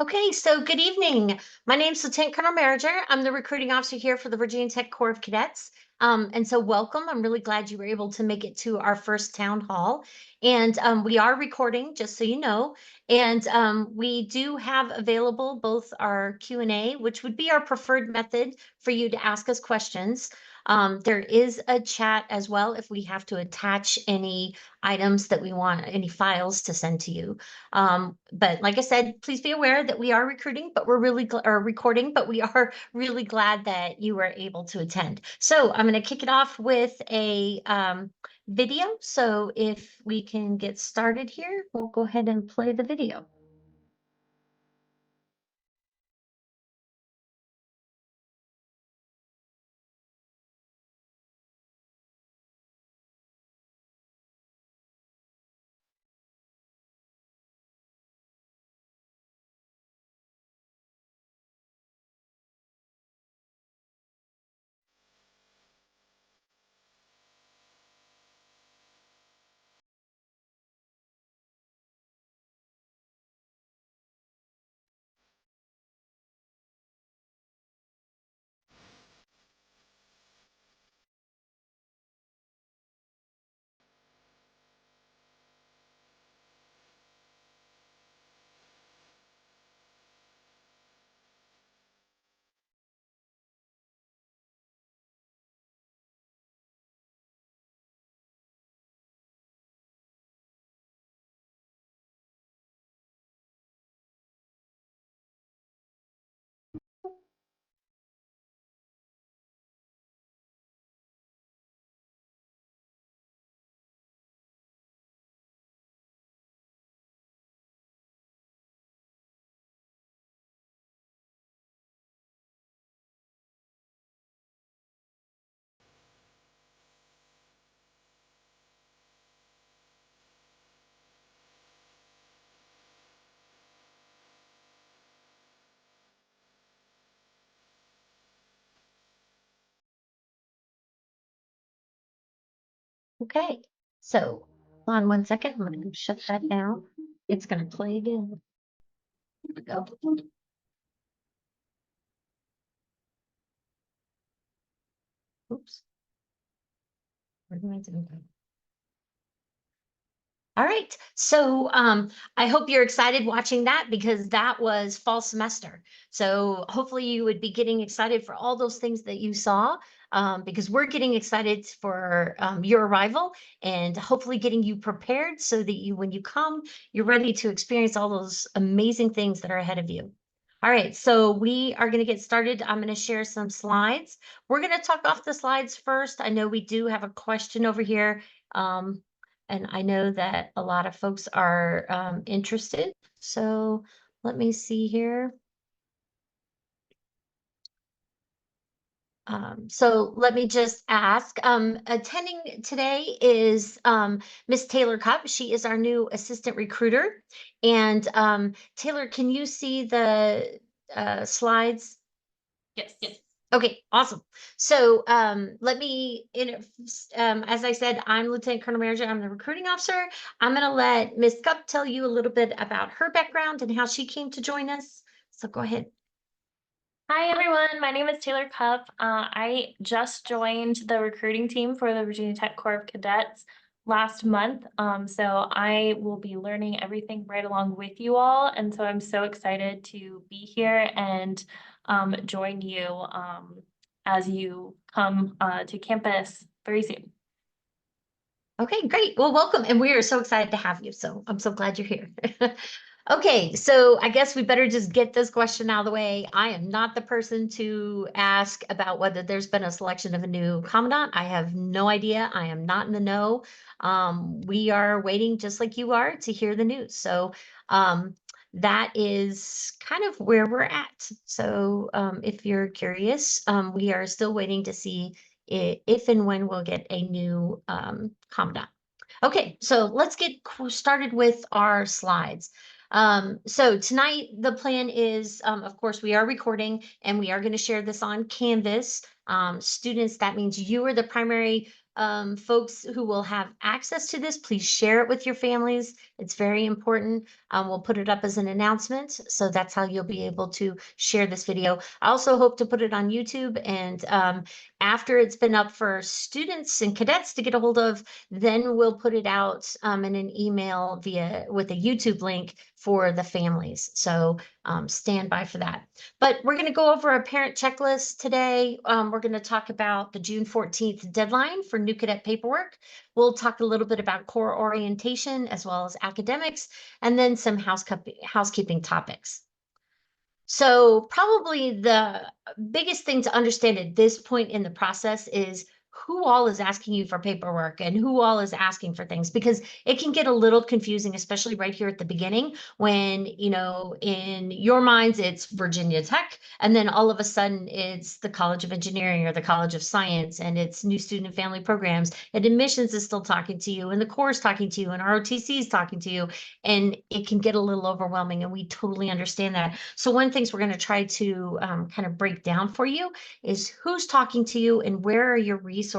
Okay, so good evening. My name's Lieutenant Colonel Merriger. I'm the recruiting officer here for the Virginia Tech Corps of Cadets. And so welcome. I'm really glad you were able to make it to our first town hall. And we are recording, just so you know. And we do have available both our Q&A, which would be our preferred method for you to ask us questions. There is a chat as well if we have to attach any items that we want, any files to send to you. But like I said, please be aware that we are recruiting, but we're really recording, but we are really glad that you were able to attend. So I'm going to kick it off with a video. So if we can get started here, we'll go ahead and play the video. Okay, so hold on 1 second. I'm going to shut that down. It's going to play again. Here we go. Oops. Where did my Zoom go? All right. So I hope you're excited watching that because that was fall semester. So hopefully you would be getting excited for all those things that you saw because we're getting excited for your arrival and hopefully getting you prepared so that you, when you come, you're ready to experience all those amazing things that are ahead of you. All right, so we are going to get started. I'm going to share some slides. We're going to talk off the slides first. I know we do have a question over here. And I know that a lot of folks are interested. So let me see here. So let me just ask, attending today is Miss Taylor Cup. She is our new assistant recruiter. And Taylor, can you see the slides? Yes. Okay, awesome. So let me, as I said, I'm Lieutenant Colonel Merriger. I'm the recruiting officer. I'm going to let Miss Cup tell you a little bit about her background and how she came to join us. So go ahead. Hi, everyone. My name is Taylor Cup. I just joined the recruiting team for the Virginia Tech Corps of Cadets last month. So I will be learning everything right along with you all. And so I'm so excited to be here and join you as you come to campus very soon. Okay, great. Well, welcome. And we are so excited to have you. So I'm so glad you're here. Okay, so I guess we better just get this question out of the way. I am not the person to ask about whether there's been a selection of a new commandant. I have no idea. I am not in the know. We are waiting, just like you are, to hear the news. So that is kind of where we're at. So if you're curious, we are still waiting to see if and when we'll get a new commandant. Okay, so let's get started with our slides. So tonight the plan is, of course, we are recording and we are going to share this on Canvas. Students, that means you are the primary folks who will have access to this, please share it with your families. It's very important. We'll put it up as an announcement. So that's how you'll be able to share this video. I also hope to put it on YouTube, and after it's been up for students and cadets to get a hold of, then we'll put it out in an email with a YouTube link for the families. So stand by for that. But we're going to go over a parent checklist today. We're going to talk about the June 14th deadline for new cadet paperwork. We'll talk a little bit about core orientation as well as academics, and then some housekeeping topics. So probably the biggest thing to understand at this point in the process is who all is asking you for paperwork and who all is asking for things, because it can get a little confusing, especially right here at the beginning when, in your minds, it's Virginia Tech, and then all of a sudden it's the College of Engineering or the College of Science, and it's new student and family programs, and admissions is still talking to you, and the Corps is talking to you, and ROTC is talking to you, and it can get a little overwhelming, and we totally understand that. So one of the things we're going to try to kind of break down for you is who's talking to you and where are your resources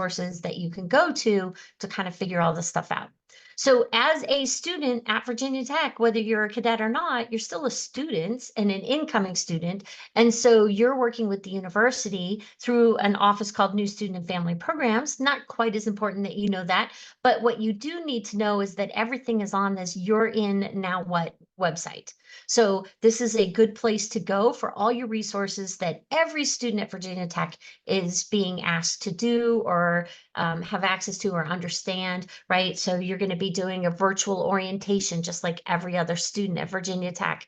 that you can go to kind of figure all this stuff out. So as a student at Virginia Tech, whether you're a cadet or not, you're still a student and an incoming student. And so you're working with the university through an office called New Student and Family Programs. Not quite as important that you know that, but what you do need to know is that everything is on this You're In Now What website. So this is a good place to go for all your resources that every student at Virginia Tech is being asked to do or have access to or understand, right? So you're going to be doing a virtual orientation just like every other student at Virginia Tech.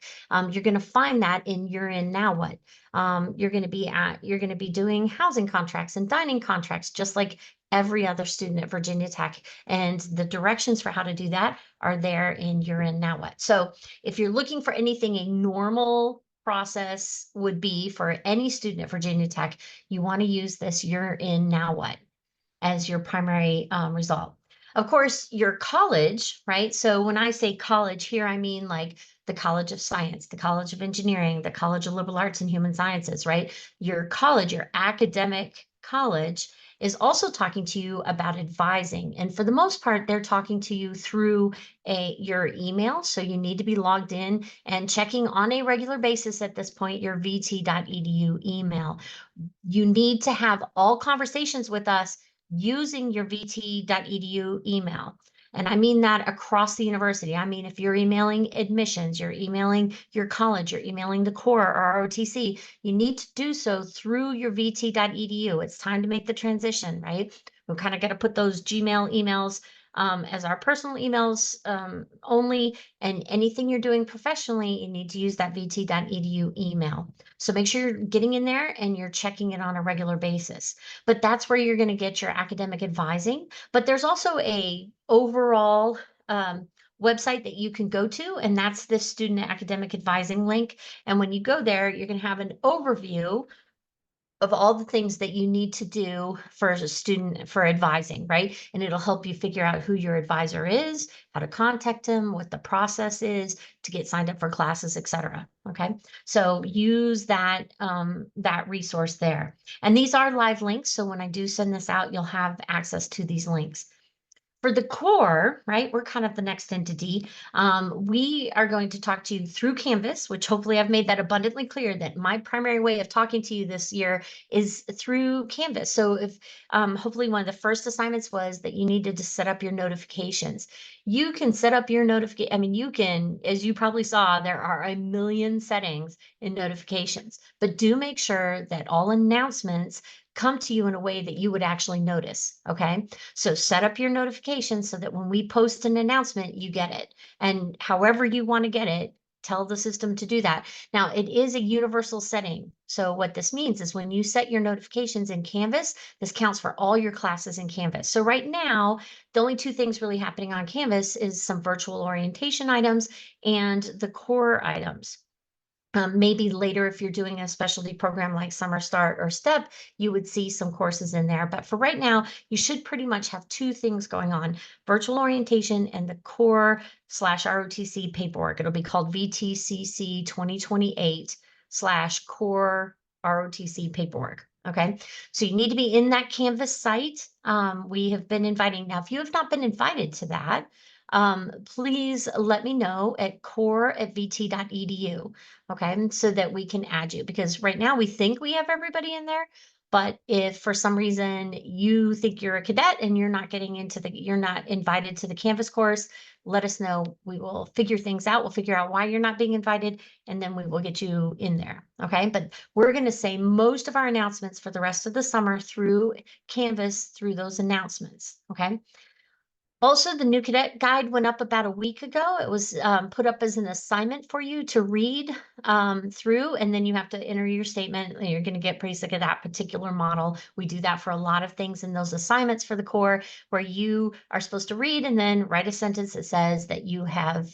You're going to find that in You're In Now What. You're going to be doing housing contracts and dining contracts just like every other student at Virginia Tech. And the directions for how to do that are there in You're In Now What. So if you're looking for anything a normal process would be for any student at Virginia Tech, you want to use this You're In Now What as your primary result. Of course, your college, right? So when I say college here, I mean like the College of Science, the College of Engineering, the College of Liberal Arts and Human Sciences, right? Your college, your academic college is also talking to you about advising. And for the most part, they're talking to you through your email. So you need to be logged in and checking on a regular basis at this point, your vt.edu email. You need to have all conversations with us using your vt.edu email. And I mean that across the university. I mean, if you're emailing admissions, you're emailing your college, you're emailing the Corps or ROTC, you need to do so through your vt.edu. It's time to make the transition, right? We've kind of got to put those Gmail emails as our personal emails only, and anything you're doing professionally, you need to use that vt.edu email. So make sure you're getting in there and you're checking it on a regular basis. But that's where you're going to get your academic advising. But there's also a overall website that you can go to, and that's the student academic advising link. And when you go there, you're going to have an overview of all the things that you need to do for a student for advising, right? And it'll help you figure out who your advisor is, how to contact them, what the process is to get signed up for classes, etc. Okay, so use that that resource there. And these are live links, so when I do send this out, you'll have access to these links. For the Corps, right, we're kind of the next entity. We are going to talk to you through Canvas, which hopefully I've made that abundantly clear that my primary way of talking to you this year is through Canvas. So if hopefully one of the first assignments was that you needed to set up your notifications. You can set up your notification. I mean, you can, as you probably saw, there are a million settings in notifications, but do make sure that all announcements come to you in a way that you would actually notice. Okay. So set up your notifications so that when we post an announcement, you get it. And however you want to get it, tell the system to do that. Now, it is a universal setting. So what this means is when you set your notifications in Canvas, this counts for all your classes in Canvas. So right now, the only two things really happening on Canvas is some virtual orientation items and the core items. Maybe later, if you're doing a specialty program like Summer Start or STEP, you would see some courses in there. But for right now, you should pretty much have two things going on: virtual orientation and the core/ROTC paperwork. It'll be called VTCC 2028/core ROTC paperwork. Okay, so you need to be in that Canvas site. We have been inviting. Now, if you have not been invited to that, please let me know at core@vt.edu. Okay, so that we can add you, because right now we think we have everybody in there. But if for some reason you think you're a cadet and you're not invited to the Canvas course, let us know. We will figure things out. We'll figure out why you're not being invited, and then we will get you in there. Okay, but we're going to say most of our announcements for the rest of the summer through Canvas, through those announcements. Okay. Also, the new cadet guide went up about a week ago. It was put up as an assignment for you to read through, and then you have to enter your statement. You're going to get pretty sick of that particular model. We do that for a lot of things in those assignments for the core, where you are supposed to read and then write a sentence that says that you have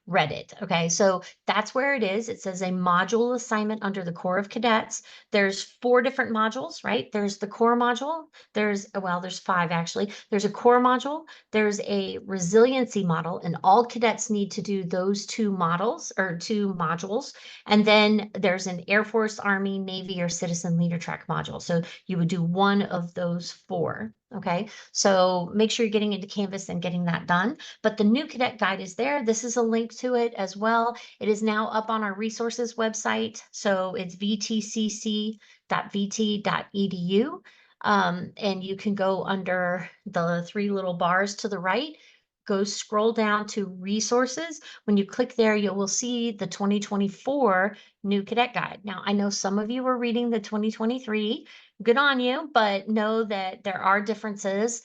read it. Okay, so that's where it is. It says a module assignment under the Corps of Cadets. There's 4 different modules, right? There's the core module. There's 5 actually. There's a core module. There's a resiliency model, and all cadets need to do those 2 models or 2 modules. And then there's an Air Force, Army, Navy, or Citizen Leader Track module. So you would do one of those 4. Okay, so make sure you're getting into Canvas and getting that done. But the new cadet guide is there. This is a link to it as well. It is now up on our resources website. So it's vtcc.vt.edu. And you can go under the 3 little bars to the right, go scroll down to resources. When you click there, you will see the 2024 new cadet guide. Now, I know some of you are reading the 2023. Good on you, but know that there are differences.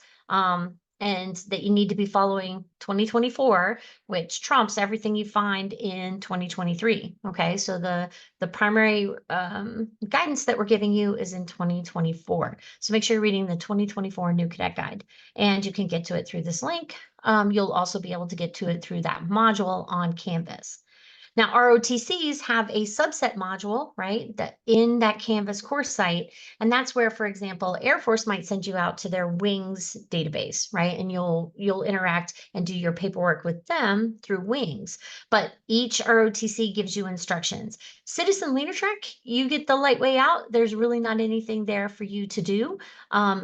And that you need to be following 2024, which trumps everything you find in 2023. Okay, so the primary guidance that we're giving you is in 2024. So make sure you're reading the 2024 new cadet guide, and you can get to it through this link. You'll also be able to get to it through that module on Canvas. Now, ROTCs have a subset module, right, that in that Canvas course site. And that's where, for example, Air Force might send you out to their Wings database, right? And you'll interact and do your paperwork with them through Wings. But each ROTC gives you instructions. Citizen Leader Track, you get the light way out. There's really not anything there for you to do.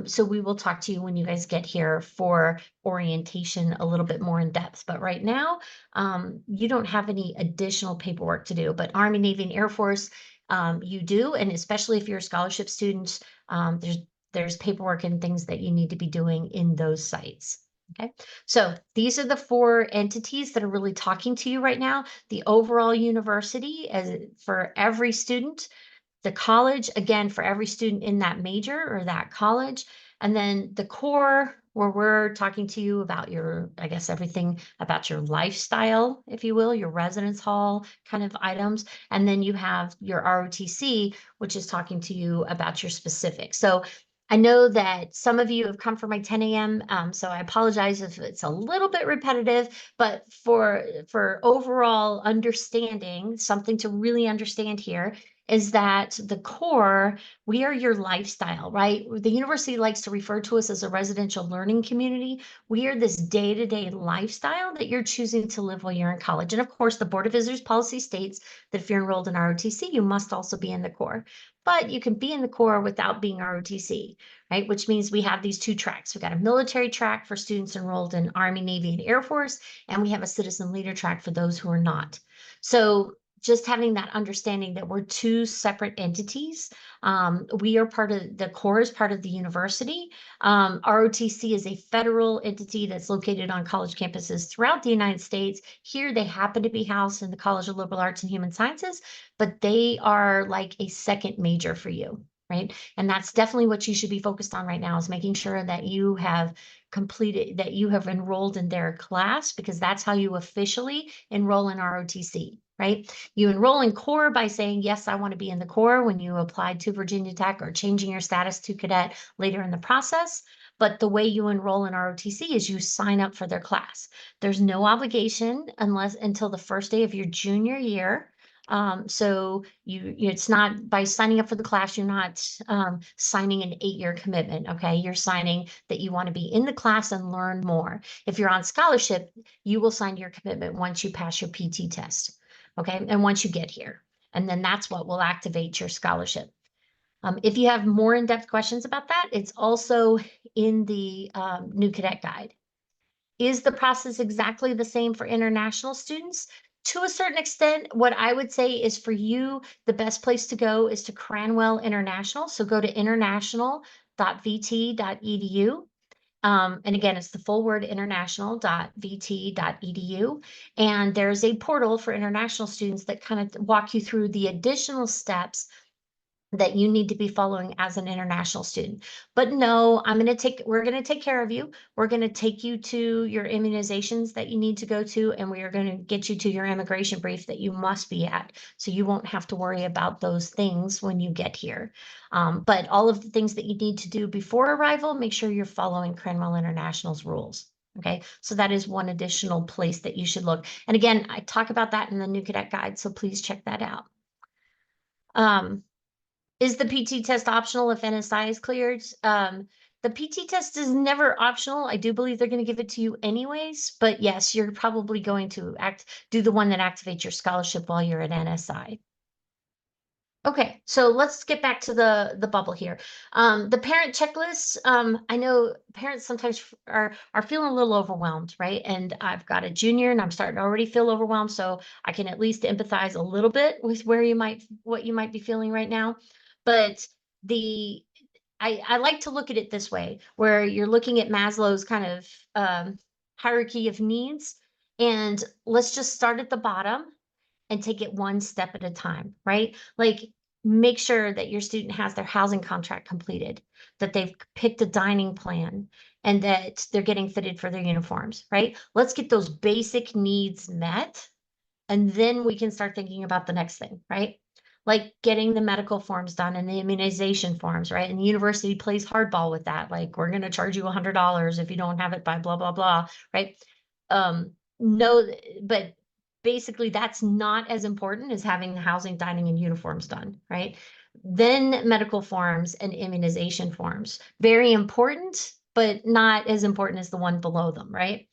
So we will talk to you when you guys get here for orientation a little bit more in depth. But right now, you don't have any additional paperwork to do. But Army, Navy, and Air Force, you do. And especially if you're a scholarship student, there's paperwork and things that you need to be doing in those sites. Okay, so these are the 4 entities that are really talking to you right now. The overall university, as for every student, the college, again, for every student in that major or that college, and then the core, where we're talking to you about your, I guess, everything about your lifestyle, if you will, your residence hall kind of items. And then you have your ROTC, which is talking to you about your specifics. So I know that some of you have come for my 10 a.m. So I apologize if it's a little bit repetitive, but for overall understanding, something to really understand here is that the core, we are your lifestyle, right? The university likes to refer to us as a residential learning community. We are this day-to-day lifestyle that you're choosing to live while you're in college. And of course, the Board of Visitors policy states that if you're enrolled in ROTC, you must also be in the core. But you can be in the core without being ROTC, right? Which means we have these 2 tracks. We've got a military track for students enrolled in Army, Navy, and Air Force, and we have a citizen leader track for those who are not. So just having that understanding that we're 2 separate entities. We are part of the core, is part of the university. ROTC is a federal entity that's located on college campuses throughout the United States. Here, they happen to be housed in the College of Liberal Arts and Human Sciences, but they are like a second major for you, right? And that's definitely what you should be focused on right now, is making sure that you have that you have enrolled in their class, because that's how you officially enroll in ROTC. Right? You enroll in core by saying, yes, I want to be in the core when you applied to Virginia Tech, or changing your status to cadet later in the process. But the way you enroll in ROTC is you sign up for their class. There's no obligation until the first day of your junior year. So it's not, by signing up for the class, you're not signing an 8-year commitment. Okay, you're signing that you want to be in the class and learn more. If you're on scholarship, you will sign your commitment once you pass your PT test. Okay, and once you get here, and then that's what will activate your scholarship. If you have more in-depth questions about that, it's also in the new cadet guide. Is the process exactly the same for international students? To a certain extent, what I would say is for you, the best place to go is to Cranwell International. So go to international.vt.edu. And again, it's the full word international.vt.edu. And there's a portal for international students that kind of walk you through the additional steps that you need to be following as an international student. But no, we're going to take care of you. We're going to take you to your immunizations that you need to go to, and we are going to get you to your immigration brief that you must be at. So you won't have to worry about those things when you get here. But all of the things that you need to do before arrival, make sure you're following Cranwell International's rules. Okay, so that is one additional place that you should look. And again, I talk about that in the new cadet guide, so please check that out. Is the PT test optional if NSI is cleared? The PT test is never optional. I do believe they're going to give it to you anyways, but yes, you're probably going to do the one that activates your scholarship while you're at NSI. Okay, so let's get back to the bubble here. The parent checklist, I know parents sometimes are feeling a little overwhelmed, right? And I've got a junior and I'm starting to already feel overwhelmed, so I can at least empathize a little bit with what you might be feeling right now. But I like to look at it this way, where you're looking at Maslow's kind of hierarchy of needs, and let's just start at the bottom and take it one step at a time, right? Like make sure that your student has their housing contract completed, that they've picked a dining plan, and that they're getting fitted for their uniforms, right? Let's get those basic needs met, and then we can start thinking about the next thing, right? Like getting the medical forms done and the immunization forms, right? And the university plays hardball with that. Like, we're going to charge you $100 if you don't have it by blah, blah, blah, right? No, but basically that's not as important as having the housing, dining, and uniforms done, right? Then medical forms and immunization forms. Very important, but not as important as the one below them, right?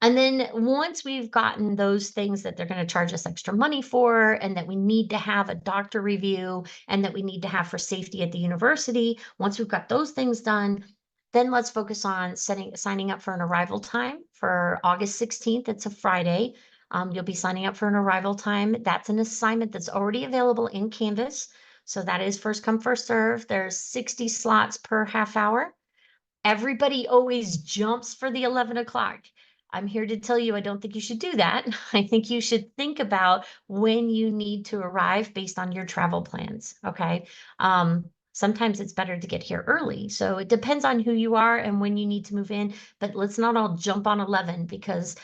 And then once we've gotten those things that they're going to charge us extra money for, and that we need to have a doctor review, and that we need to have for safety at the university, once we've got those things done, then let's focus on signing up for an arrival time for August 16th. It's a Friday. You'll be signing up for an arrival time. That's an assignment that's already available in Canvas. So that is first come, first serve. There's 60 slots per half hour. Everybody always jumps for the 11 o'clock. I'm here to tell you, I don't think you should do that. I think you should think about when you need to arrive based on your travel plans. Okay. Sometimes it's better to get here early. So it depends on who you are and when you need to move in, but let's not all jump on 11 because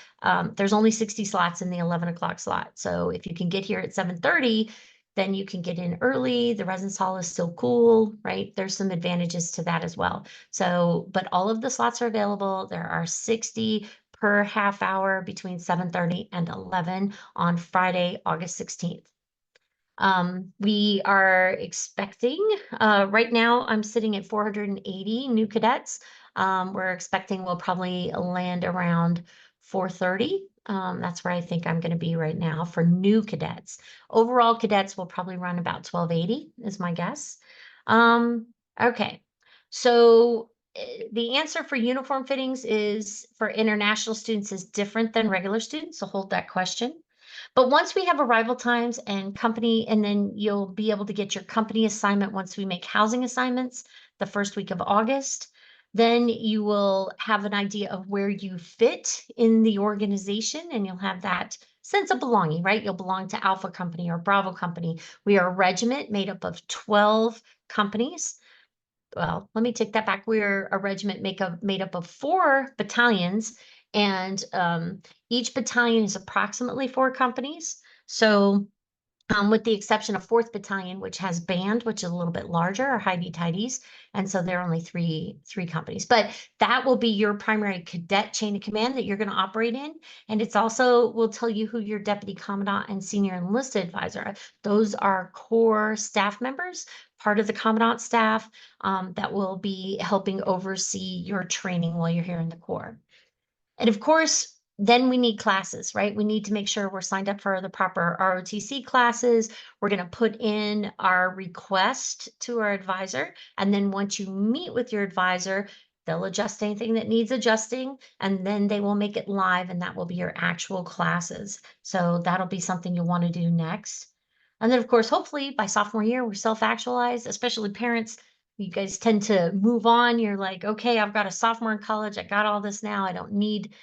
there's only 60 slots in the 11 o'clock slot. So if you can get here at 7:30, then you can get in early. The residence hall is still cool, right? There's some advantages to that as well. So, but all of the slots are available. There are 60 per half hour between 7:30 and 11 on Friday, August 16th. We are expecting, right now I'm sitting at 480 new cadets. We're expecting we'll probably land around 430. That's where I think I'm going to be right now for new cadets. Overall cadets will probably run about 1280 is my guess. Okay, so the answer for uniform fittings is for international students is different than regular students, so hold that question. But once we have arrival times and company, and then you'll be able to get your company assignment once we make housing assignments the first week of August, then you will have an idea of where you fit in the organization and you'll have that sense of belonging, right? You'll belong to Alpha Company or Bravo Company. We are a regiment made up of 12 companies. Well, let me take that back. We're a regiment made up of 4 battalions, and each battalion is approximately 4 companies. So with the exception of 4th Battalion, which has band, which is a little bit larger, or Heidi-Tidies, and so there are only three companies. But that will be your primary cadet chain of command that you're going to operate in, and it's also will tell you who your deputy commandant and senior enlisted advisor are. Those are core staff members, part of the commandant staff that will be helping oversee your training while you're here in the Corps. And of course, Then we need classes, right? We need to make sure we're signed up for the proper ROTC classes. We're going to put in our request to our advisor. And then once you meet with your advisor, they'll adjust anything that needs adjusting, and then they will make it live, and that will be your actual classes. So that'll be something you'll want to do next. And then, of course, hopefully by sophomore year, we're self-actualized, especially parents. You guys tend to move on. You're like, okay, I've got a sophomore in college. I got all this now. I don't need,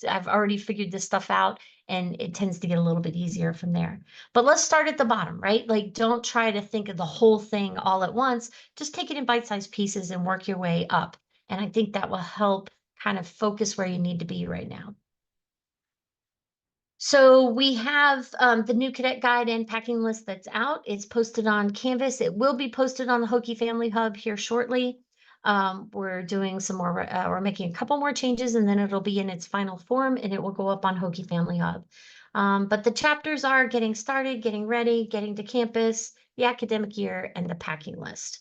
I've already figured this stuff out. And it tends to get a little bit easier from there. But let's start at the bottom, right? Like, don't try to think of the whole thing all at once. Just take it in bite-sized pieces and work your way up. And I think that will help kind of focus where you need to be right now. So we have the new cadet guide and packing list that's out. It's posted on Canvas. It will be posted on the Hokie Family Hub here shortly. We're doing some more, we're making a couple more changes, and then it'll be in its final form and it will go up on Hokie Family Hub. But the chapters are getting started, getting ready, getting to campus, the academic year, and the packing list.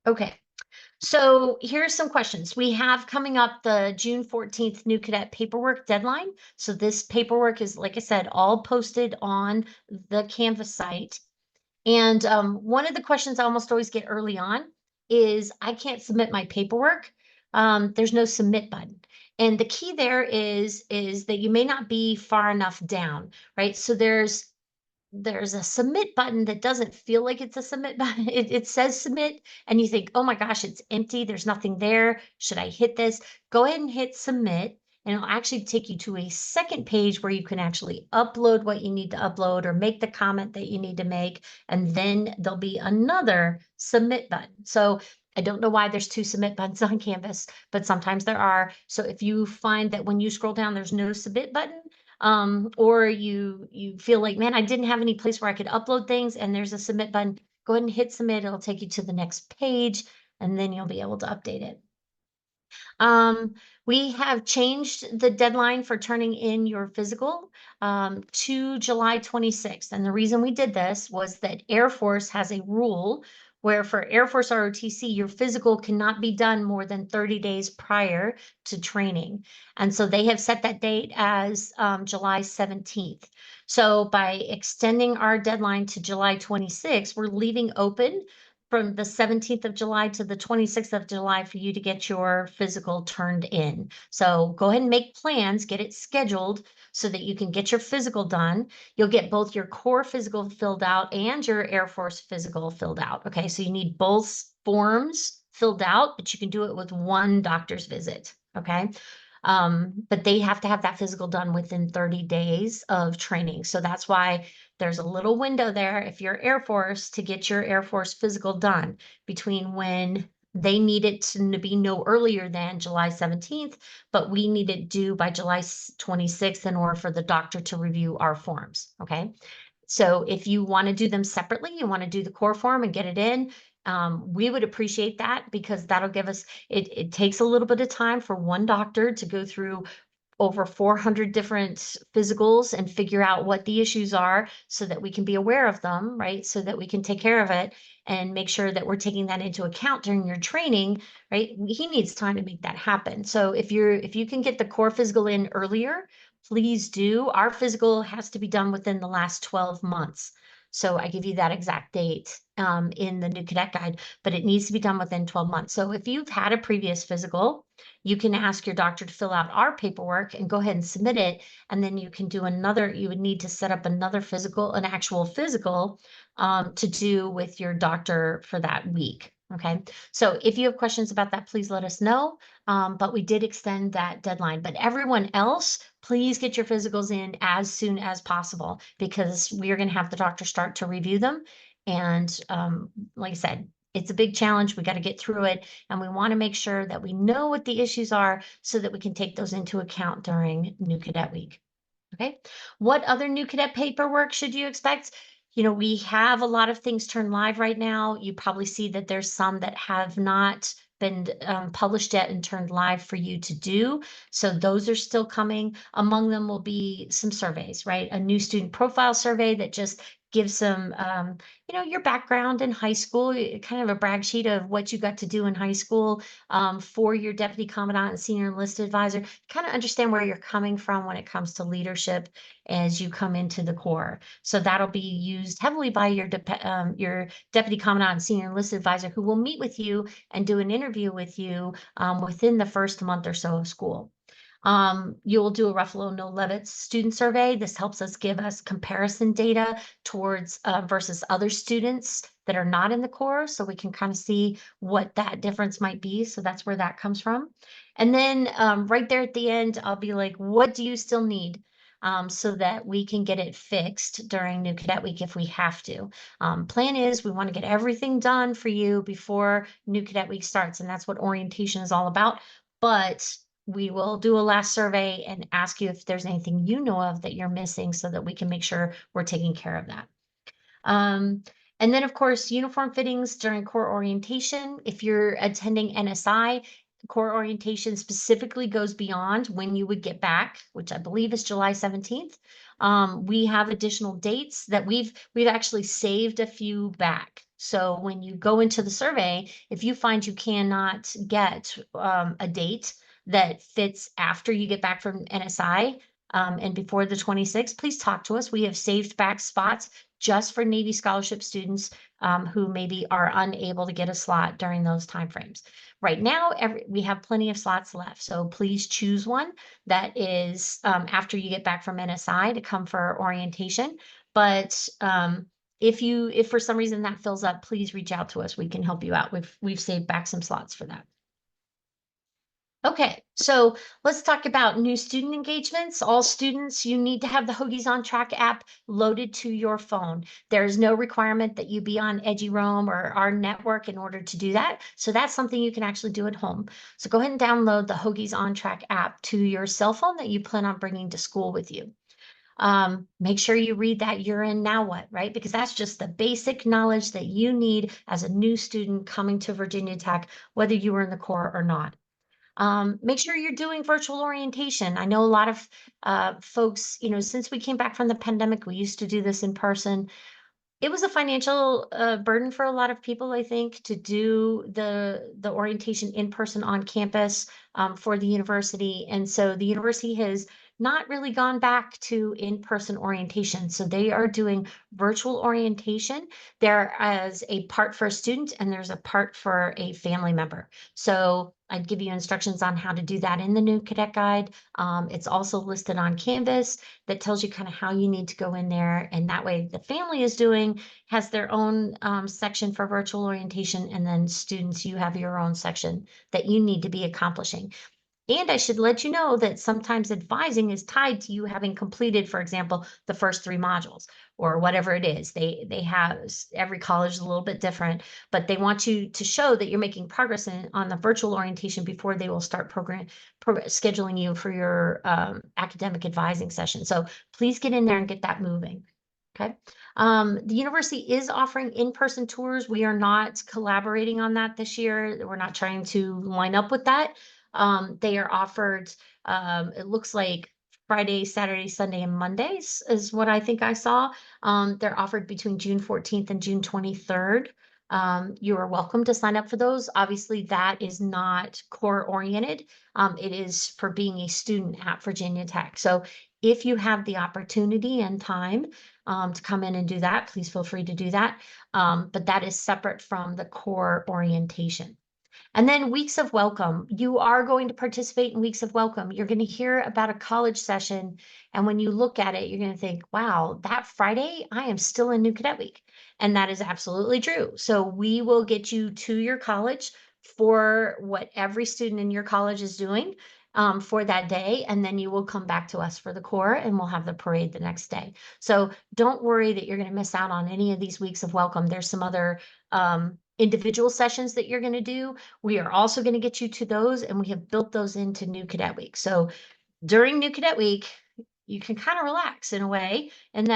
Okay. So here's some questions. We have coming up the June 14th new cadet paperwork deadline. So this paperwork is, like I said, all posted on the Canvas site. And one of the questions I almost always get early on is I can't submit my paperwork. There's no submit button. And the key there is that you may not be far enough down, right? So there's a submit button that doesn't feel like it's a submit button. It says submit, and you think, oh my gosh, it's empty. There's nothing there. Should I hit this? Go ahead and hit submit, and it'll actually take you to a second page where you can actually upload what you need to upload or make the comment that you need to make. And then there'll be another submit button. So I don't know why there's two submit buttons on Canvas, but sometimes there are. So if you find that when you scroll down, there's no submit button, or you feel like, man, I didn't have any place where I could upload things and there's a submit button, go ahead and hit submit. It'll take you to the next page, and then you'll be able to update it. We have changed the deadline for turning in your physical to July 26th. And the reason we did this was that Air Force has a rule where for Air Force ROTC, your physical cannot be done more than 30 days prior to training. And so they have set that date as July 17th. So by extending our deadline to July 26th, we're leaving open from the 17th of July to the 26th of July for you to get your physical turned in. So go ahead and make plans, get it scheduled so that you can get your physical done. You'll get both your core physical filled out and your Air Force physical filled out. Okay, so you need both forms filled out, but you can do it with one doctor's visit. Okay. But they have to have that physical done within 30 days of training. So that's why there's a little window there if you're Air Force to get your Air Force physical done between when they need it to be no earlier than July 17th, but we need it due by July 26th in order for the doctor to review our forms. Okay. So if you want to do them separately, you want to do the core form and get it in, we would appreciate that because that'll give us, it takes a little bit of time for one doctor to go through over 400 different physicals and figure out what the issues are so that we can be aware of them, right? So that we can take care of it and make sure that we're taking that into account during your training, right? He needs time to make that happen. So if you can get the core physical in earlier, please do. Our physical has to be done within the last 12 months. So I give you that exact date in the new cadet guide, but it needs to be done within 12 months. So if you've had a previous physical, you can ask your doctor to fill out our paperwork and go ahead and submit it. And then you can do another, you would need to set up another physical, an actual physical to do with your doctor for that week. Okay. So if you have questions about that, please let us know. But we did extend that deadline, but everyone else, please get your physicals in as soon as possible because we are going to have the doctor start to review them. And like I said, it's a big challenge. We got to get through it. And we want to make sure that we know what the issues are so that we can take those into account during New Cadet Week. Okay. What other New Cadet paperwork should you expect? You know, we have a lot of things turned live right now. You probably see that there's some that have not been published yet and turned live for you to do. So those are still coming. Among them will be some surveys, right? A new student profile survey that just give some, your background in high school, kind of a brag sheet of what you got to do in high school for your deputy commandant and senior enlisted advisor. Kind of understand where you're coming from when it comes to leadership as you come into the Corps. So that'll be used heavily by your deputy commandant and senior enlisted advisor, who will meet with you and do an interview with you within the first month or so of school. You'll do a Ruffalo No Levitz student survey. This helps us give us comparison data towards versus other students that are not in the Corps, so we can kind of see what that difference might be. So that's where that comes from. And then right there at the end, I'll be like, what do you still need? So that we can get it fixed during New Cadet Week if we have to. Plan is we want to get everything done for you before New Cadet Week starts, and that's what orientation is all about. But we will do a last survey and ask you if there's anything you know of that you're missing so that we can make sure we're taking care of that. Um, and then, of course, uniform fittings during core orientation. If you're attending NSI, core orientation specifically goes beyond when you would get back, which I believe is July 17th. We have additional dates that we've actually saved a few back. So when you go into the survey, if you find you cannot get a date that fits after you get back from NSI, and before the 26th, please talk to us. We have saved back spots just for Navy scholarship students who maybe are unable to get a slot during those timeframes. Right now, we have plenty of slots left, so please choose one that is after you get back from NSI to come for orientation. But if for some reason that fills up, please reach out to us. We can help you out. We've saved back some slots for that. Okay, so let's talk about new student engagements. All students, you need to have the Hoagies on Track app loaded to your phone. There's no requirement that you be on EduRoam or our network in order to do that. So that's something you can actually do at home. So go ahead and download the Hoagies on Track app to your cell phone that you plan on bringing to school with you. Make sure you read that you're in now what, right? Because that's just the basic knowledge that you need as a new student coming to Virginia Tech, whether you were in the Corps or not. Make sure you're doing virtual orientation. I know a lot of folks, since we came back from the pandemic, we used to do this in person. It was a financial burden for a lot of people, I think, to do the orientation in person on campus for the university. And so the university has not really gone back to in-person orientation. So they are doing virtual orientation. There is a part for a student and there's a part for a family member. So I'd give you instructions on how to do that in the new cadet guide. It's also listed on Canvas that tells you kind of how you need to go in there. And that way the family has their own section for virtual orientation. And then students, you have your own section that you need to be accomplishing. And I should let you know that sometimes advising is tied to you having completed, for example, the first 3 modules or whatever it is. They have every college is a little bit different, but they want you to show that you're making progress on the virtual orientation before they will start scheduling you for your academic advising session. So please get in there and get that moving. Okay. The university is offering in-person tours. We are not collaborating on that this year. We're not trying to line up with that. They are offered, it looks like Friday, Saturday, Sunday, and Mondays is what I think I saw. They're offered between June 14th and June 23rd. You are welcome to sign up for those. Obviously, that is not core oriented. It is for being a student at Virginia Tech. So if you have the opportunity and time to come in and do that, please feel free to do that. But that is separate from the core orientation. And then weeks of welcome. You are going to participate in weeks of welcome. You're going to hear about a college session. And when you look at it, you're going to think, wow, that Friday, I am still in New Cadet Week. And that is absolutely true. So we will get you to your college for what every student in your college is doing for that day. And then you will come back to us for the core and we'll have the parade the next day. So don't worry that you're going to miss out on any of these weeks of welcome. There's some other individual sessions that you're going to do. We are also going to get you to those, and we have built those into New Cadet Week. So during New Cadet Week, you can kind of relax in a way, and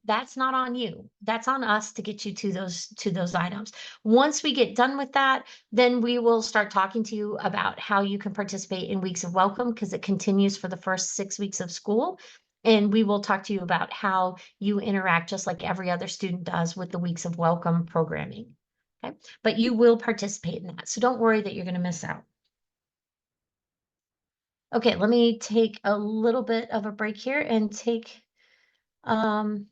that's not on you. That's on us to get you to those items. Once we get done with that, then we will start talking to you about how you can participate in weeks of welcome because it continues for the first 6 weeks of school. And we will talk to you about how you interact just like every other student does with the weeks of welcome programming. Okay, but you will participate in that. So don't worry that you're going to miss out. Okay, let me take a little bit of a break here and take um,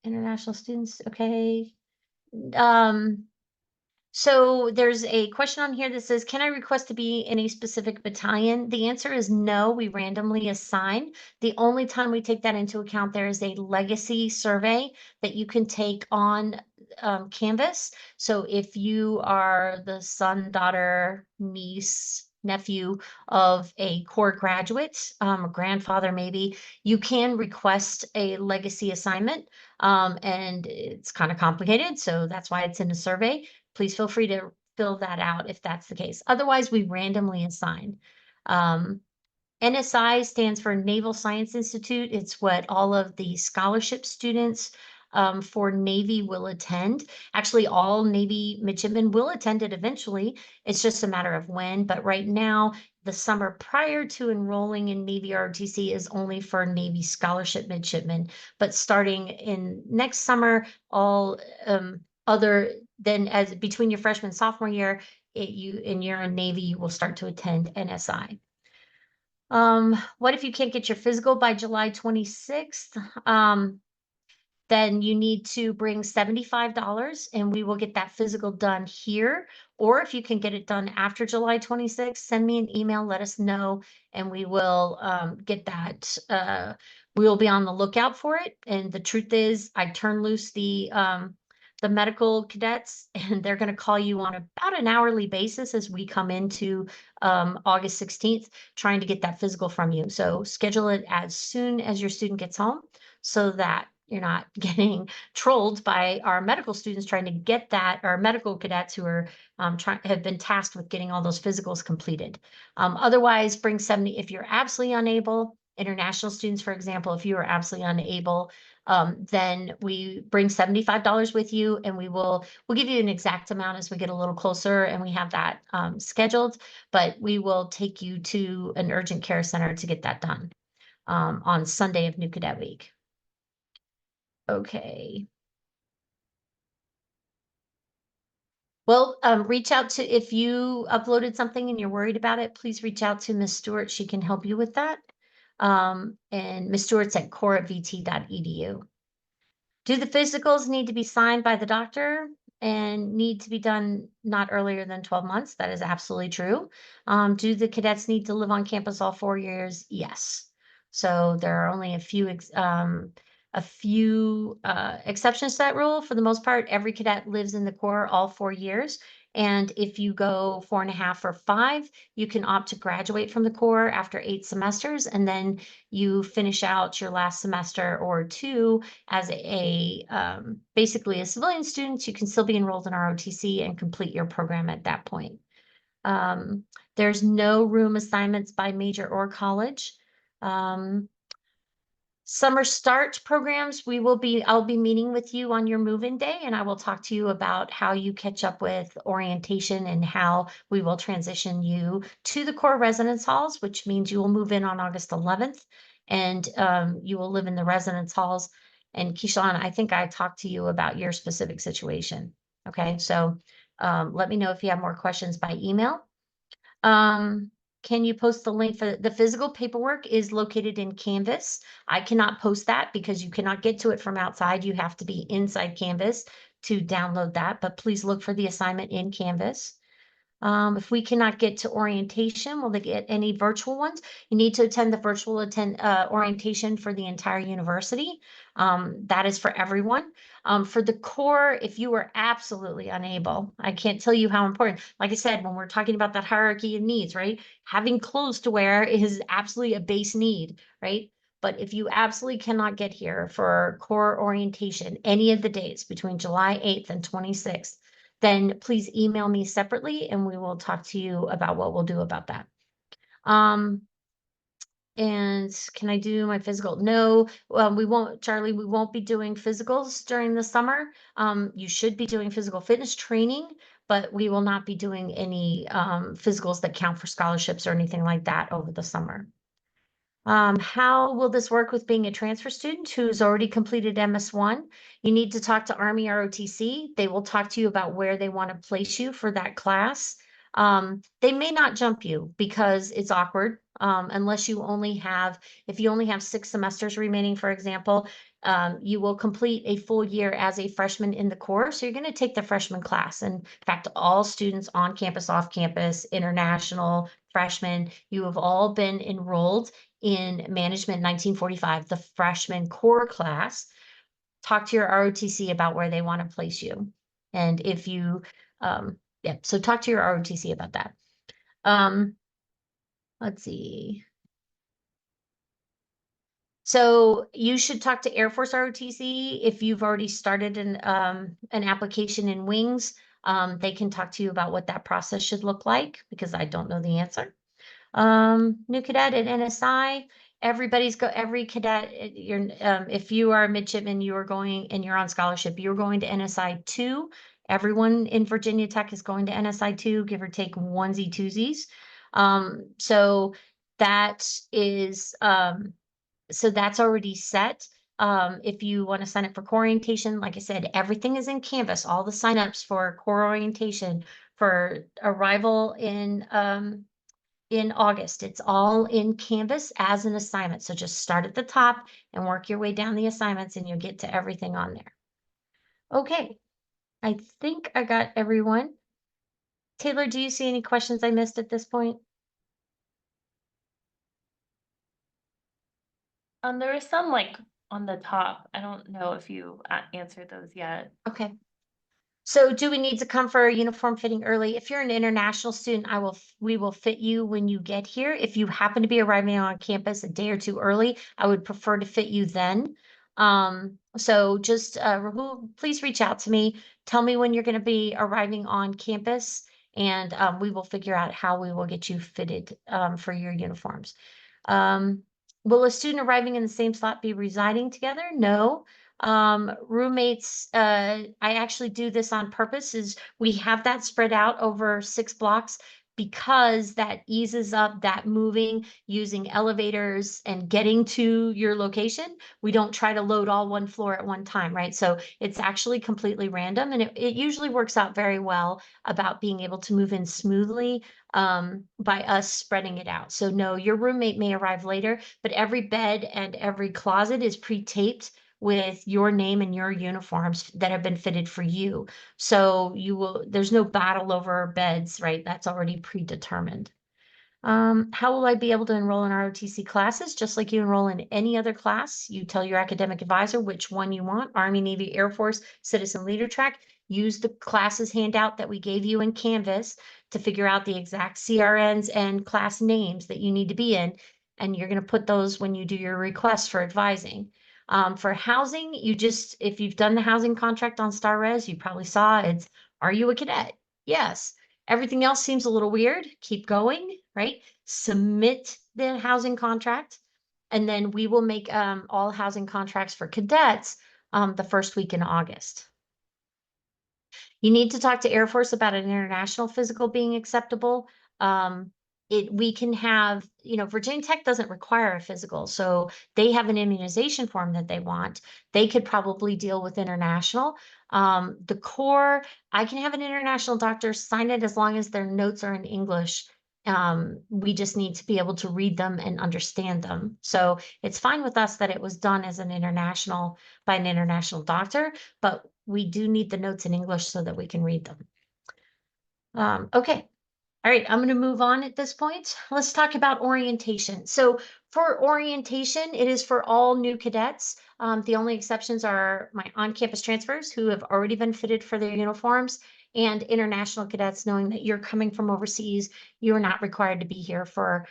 international students. Okay. Um, So there's a question on here that says, can I request to be in a specific battalion? The answer is no, we randomly assign. The only time we take that into account, there is a legacy survey that you can take on Canvas. So if you are the son, daughter, niece, nephew of a core graduate, a grandfather maybe, you can request a legacy assignment. And it's kind of complicated, so that's why it's in a survey. Please feel free to fill that out if that's the case. Otherwise, we randomly assign. Um, NSI stands for Naval Science Institute. It's what all of the scholarship students for Navy will attend. Actually, all Navy midshipmen will attend it eventually. It's just a matter of when. But right now, the summer prior to enrolling in Navy ROTC is only for Navy scholarship midshipmen. But starting in next summer, all other than as between your freshman and sophomore year, you and you're in Navy, you will start to attend NSI. What if you can't get your physical by July 26th? Then you need to bring $75 and we will get that physical done here. Or if you can get it done after July 26th, send me an email, let us know, and we will get that. We will be on the lookout for it. And the truth is, I turn loose the medical cadets, and they're going to call you on about an hourly basis as we come into August 16th, trying to get that physical from you. So schedule it as soon as your student gets home so that you're not getting trolled by our medical students trying to get that, our medical cadets who are have been tasked with getting all those physicals completed. Otherwise, bring 70 if you're absolutely unable. International students, for example, if you are absolutely unable, then we bring $75 with you, and we'll give you an exact amount as we get a little closer and we have that scheduled. But we will take you to an urgent care center to get that done on Sunday of New Cadet Week. Okay. Well, reach out to, if you uploaded something and you're worried about it, please reach out to Miss Stewart. She can help you with that. And Miss Stewart's at core@vt.edu. Do the physicals need to be signed by the doctor and need to be done not earlier than 12 months? That is absolutely true. Do the cadets need to live on campus all 4 years? Yes. So there are only a few exceptions to that rule. For the most part, every cadet lives in the Corps all 4 years. And if you go 4.5 or 5, you can opt to graduate from the Corps after 8 semesters, and then you finish out your last semester or 2 as basically a civilian student. You can still be enrolled in ROTC and complete your program at that point. There's no room assignments by major or college. Summer start programs, I'll be meeting with you on your move-in day, and I will talk to you about how you catch up with orientation and how we will transition you to the core residence halls, which means you will move in on August 11th, and you will live in the residence halls. And Keyshawn, I think I talked to you about your specific situation. Okay, so let me know if you have more questions by email. Can you post the link for the physical paperwork is located in Canvas. I cannot post that because you cannot get to it from outside. You have to be inside Canvas to download that, but please look for the assignment in Canvas. If we cannot get to orientation, will they get any virtual ones? You need to attend the virtual orientation for the entire university. That is for everyone. For the core, if you are absolutely unable, I can't tell you how important, like I said, when we're talking about that hierarchy of needs, right? Having clothes to wear is absolutely a base need, right? But if you absolutely cannot get here for core orientation any of the days between July 8th and 26th, then please email me separately and we will talk to you about what we'll do about that. And can I do my physical? No, we won't, Charlie, we won't be doing physicals during the summer. You should be doing physical fitness training, but we will not be doing any physicals that count for scholarships or anything like that over the summer. How will this work with being a transfer student who's already completed MS1? You need to talk to Army ROTC. They will talk to you about where they want to place you for that class. They may not jump you because it's awkward, unless if you only have 6 semesters remaining, for example, you will complete a full year as a freshman in the Corps. So you're going to take the freshman class. And in fact, all students on campus, off campus, international, freshmen, you have all been enrolled in Management 1945, the freshman core class. Talk to your ROTC about where they want to place you. And if you, so talk to your ROTC about that. Let's see. So you should talk to Air Force ROTC if you've already started an application in Wings. They can talk to you about what that process should look like because I don't know the answer. New cadet at NSI, every cadet, if you are a midshipman, you are going and you're on scholarship, you're going to NSI 2. Everyone in Virginia Tech is going to NSI 2, give or take onesie twosies. So that is, so that's already set. If you want to sign up for core orientation, like I said, everything is in Canvas, all the signups for core orientation for arrival in August. It's all in Canvas as an assignment. So just start at the top and work your way down the assignments and you'll get to everything on there. Okay, I think I got everyone. Taylor, do you see any questions I missed at this point? There was some like on the top. I don't know if you answered those yet. Okay. So do we need to come for a uniform fitting early? If you're an international student, we will fit you when you get here. If you happen to be arriving on campus a day or two early, I would prefer to fit you then. So just Rahul, please reach out to me. Tell me when you're going to be arriving on campus, and we will figure out how we will get you fitted for your uniforms. Will a student arriving in the same slot be residing together? No. Roommates, I actually do this on purpose, is we have that spread out over 6 blocks because that eases up that moving using elevators and getting to your location. We don't try to load all one floor at one time, right? So it's actually completely random and it usually works out very well about being able to move in smoothly by us spreading it out. So no, your roommate may arrive later, but every bed and every closet is pre-taped with your name and your uniforms that have been fitted for you. So there's no battle over beds, right? That's already predetermined. How will I be able to enroll in ROTC classes? Just like you enroll in any other class, you tell your academic advisor which one you want, Army, Navy, Air Force, Citizen Leader Track. Use the classes handout that we gave you in Canvas to figure out the exact CRNs and class names that you need to be in. And you're going to put those when you do your request for advising. For housing, if you've done the housing contract on Star Res, you probably saw are you a cadet? Yes. Everything else seems a little weird. Keep going, right? Submit the housing contract, and then we will make all housing contracts for cadets the first week in August. You need to talk to Air Force about an international physical being acceptable. We can have, Virginia Tech doesn't require a physical, so they have an immunization form that they want. They could probably deal with international. The Corps, I can have an international doctor sign it as long as their notes are in English. We just need to be able to read them and understand them. So it's fine with us that it was done as by an international doctor, but we do need the notes in English so that we can read them. Okay. All right, I'm going to move on at this point. Let's talk about orientation. So for orientation, it is for all new cadets. The only exceptions are my on-campus transfers who have already been fitted for their uniforms and international cadets, knowing that you're coming from overseas, you are not required to be here for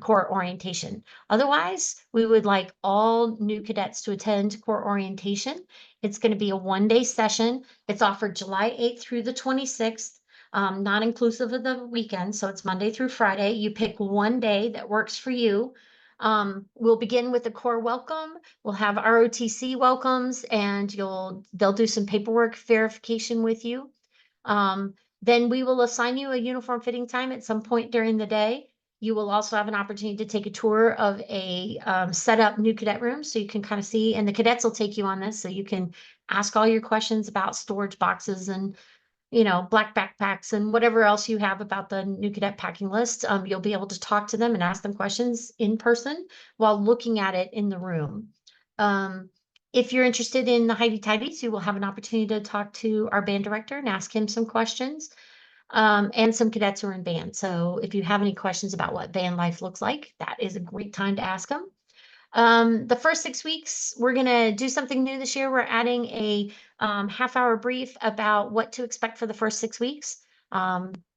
core orientation. Otherwise, we would like all new cadets to attend core orientation. It's going to be a one-day session. It's offered July 8th through the 26th. Not inclusive of the weekend. So it's Monday through Friday. You pick one day that works for you. We'll begin with the core welcome. We'll have ROTC welcomes and they'll do some paperwork verification with you. Then we will assign you a uniform fitting time at some point during the day. You will also have an opportunity to take a tour of a set up new cadet room so you can kind of see, and the cadets will take you on this so you can ask all your questions about storage boxes and black backpacks and whatever else you have about the new cadet packing list. You'll be able to talk to them and ask them questions in person while looking at it in the room. Um, if you're interested in the Heidi Tidies, you will have an opportunity to talk to our band director and ask him some questions. And some cadets are in band. So if you have any questions about what band life looks like, that is a great time to ask them. The first 6 weeks, we're going to do something new this year. We're adding a half-hour brief about what to expect for the first 6 weeks.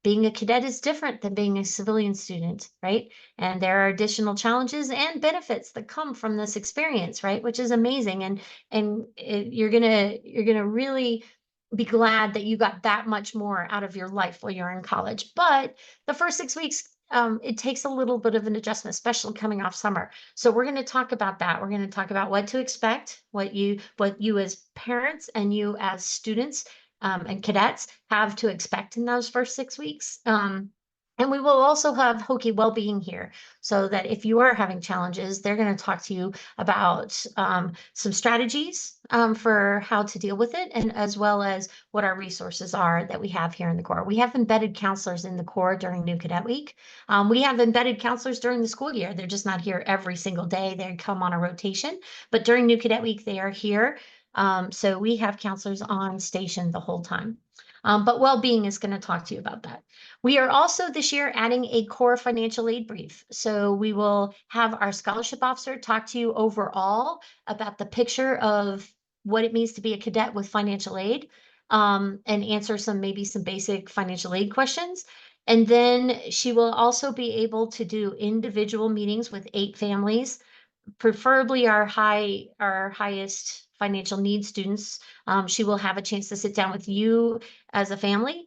Being a cadet is different than being a civilian student, right? And there are additional challenges and benefits that come from this experience, right? Which is amazing. You're gonna really be glad that you got that much more out of your life while you're in college. But the first 6 weeks, it takes a little bit of an adjustment, especially coming off summer. So we're going to talk about that. We're going to talk about what to expect, what you as parents and you as students and cadets have to expect in those first 6 weeks. And we will also have Hokie Wellbeing here so that if you are having challenges, they're going to talk to you about some strategies for how to deal with it, and as well as what our resources are that we have here in the Corps. We have embedded counselors in the Corps during New Cadet Week. We have embedded counselors during the school year. They're just not here every single day. They come on a rotation, but during New Cadet Week, they are here. So we have counselors on station the whole time. But Wellbeing is going to talk to you about that. We are also this year adding a core financial aid brief. So we will have our scholarship officer talk to you overall about the picture of what it means to be a cadet with financial aid, and answer maybe some basic financial aid questions. And then she will also be able to do individual meetings with 8 families, preferably our highest financial needs students. She will have a chance to sit down with you as a family,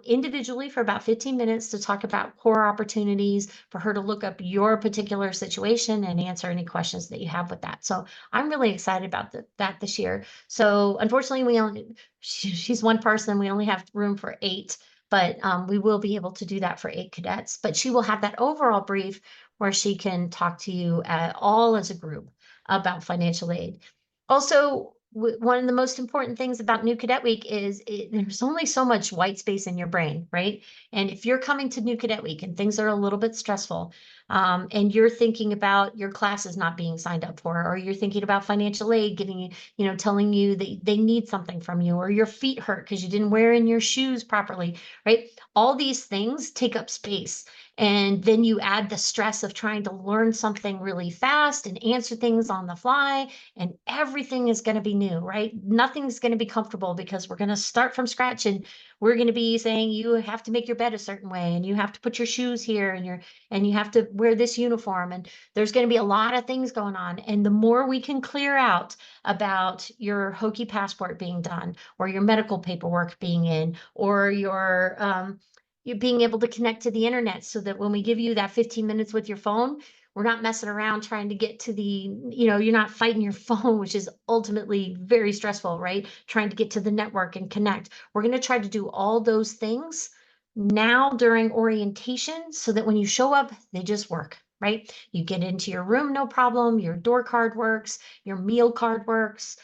individually for about 15 minutes to talk about core opportunities, for her to look up your particular situation and answer any questions that you have with that. So I'm really excited about that this year. So unfortunately, she's one person. We only have room for 8, but we will be able to do that for 8 cadets. But she will have that overall brief where she can talk to you all as a group about financial aid. Also, one of the most important things about New Cadet Week is there's only so much white space in your brain, right? And if you're coming to New Cadet Week and things are a little bit stressful, and you're thinking about your classes not being signed up for, or you're thinking about financial aid giving you, telling you that they need something from you, or your feet hurt because you didn't wear in your shoes properly, right? All these things take up space. And then you add the stress of trying to learn something really fast and answer things on the fly, and everything is going to be new, right? Nothing's going to be comfortable because we're going to start from scratch, and we're going to be saying you have to make your bed a certain way, and you have to put your shoes here, and you have to wear this uniform, and there's going to be a lot of things going on. And the more we can clear out about your Hokie passport being done, or your medical paperwork being in, or your you being able to connect to the internet so that when we give you that 15 minutes with your phone, we're not messing around trying to get to you're not fighting your phone, which is ultimately very stressful, right? Trying to get to the network and connect. We're going to try to do all those things now during orientation so that when you show up, they just work, right? You get into your room, no problem. Your door card works, your meal card works.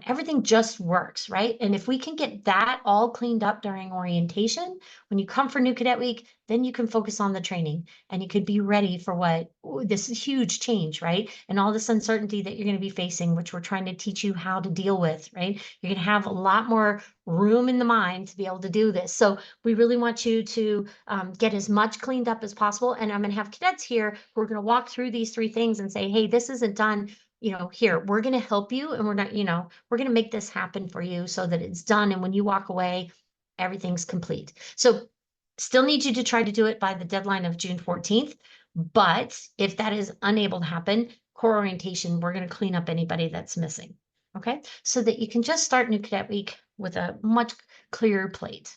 Everything just works, right? And if we can get that all cleaned up during orientation, when you come for New Cadet Week, then you can focus on the training and you could be ready for this huge change, right? And all this uncertainty that you're going to be facing, which we're trying to teach you how to deal with, right? You're going to have a lot more room in the mind to be able to do this. So we really want you to get as much cleaned up as possible. And I'm going to have cadets here who are going to walk through these 3 things and say, hey, this isn't done. Here, we're going to help you, and we're going to make this happen for you so that it's done. And when you walk away, everything's complete. So still need you to try to do it by the deadline of June 14th. But if that is unable to happen, core orientation, we're going to clean up anybody that's missing. Okay. So that you can just start New Cadet Week with a much clearer plate.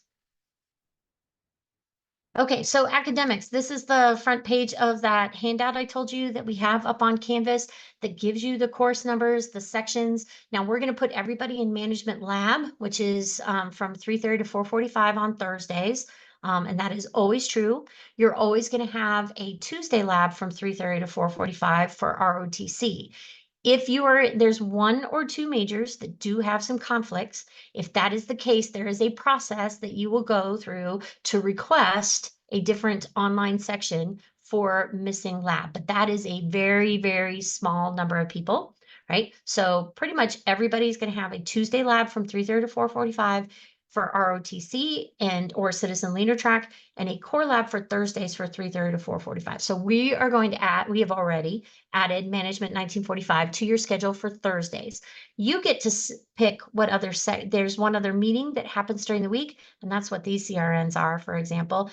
Okay, so academics, this is the front page of that handout I told you that we have up on Canvas that gives you the course numbers, the sections. Now we're going to put everybody in management lab, which is from 3:30 to 4:45 on Thursdays. And that is always true. You're always going to have a Tuesday lab from 3:30 to 4:45 for ROTC. If there's one or two majors that do have some conflicts, if that is the case, there is a process that you will go through to request a different online section for missing lab, but that is a very, very small number of people, right? So pretty much everybody's going to have a Tuesday lab from 3:30 to 4:45 for ROTC and or Citizen Leader Track, and a core lab for Thursdays for 3:30 to 4:45. So we have already added Management 1945 to your schedule for Thursdays. You get to pick what there's one other meeting that happens during the week, and that's what these CRNs are, for example,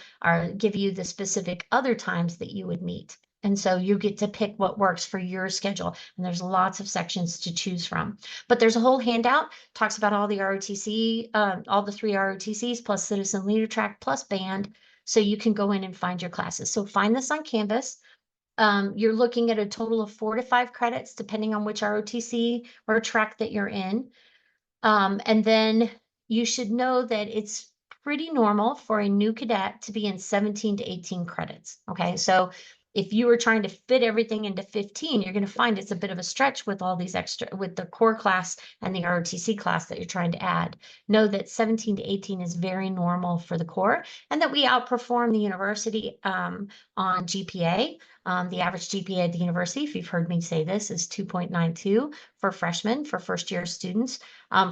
give you the specific other times that you would meet. And so you get to pick what works for your schedule. And there's lots of sections to choose from. But there's a whole handout, talks about all the ROTC, all the 3 ROTCs plus Citizen Leader Track plus band. So you can go in and find your classes. So find this on Canvas. You're looking at a total of 4 to 5 credits, depending on which ROTC or track that you're in. And then you should know that it's pretty normal for a new cadet to be in 17 to 18 credits. Okay, so if you were trying to fit everything into 15, you're going to find it's a bit of a stretch with all these extra, with the core class and the ROTC class that you're trying to add. Know that 17 to 18 is very normal for the core, and that we outperform the university on GPA. The average GPA at the university, if you've heard me say this, is 2.92 for freshmen, for first-year students.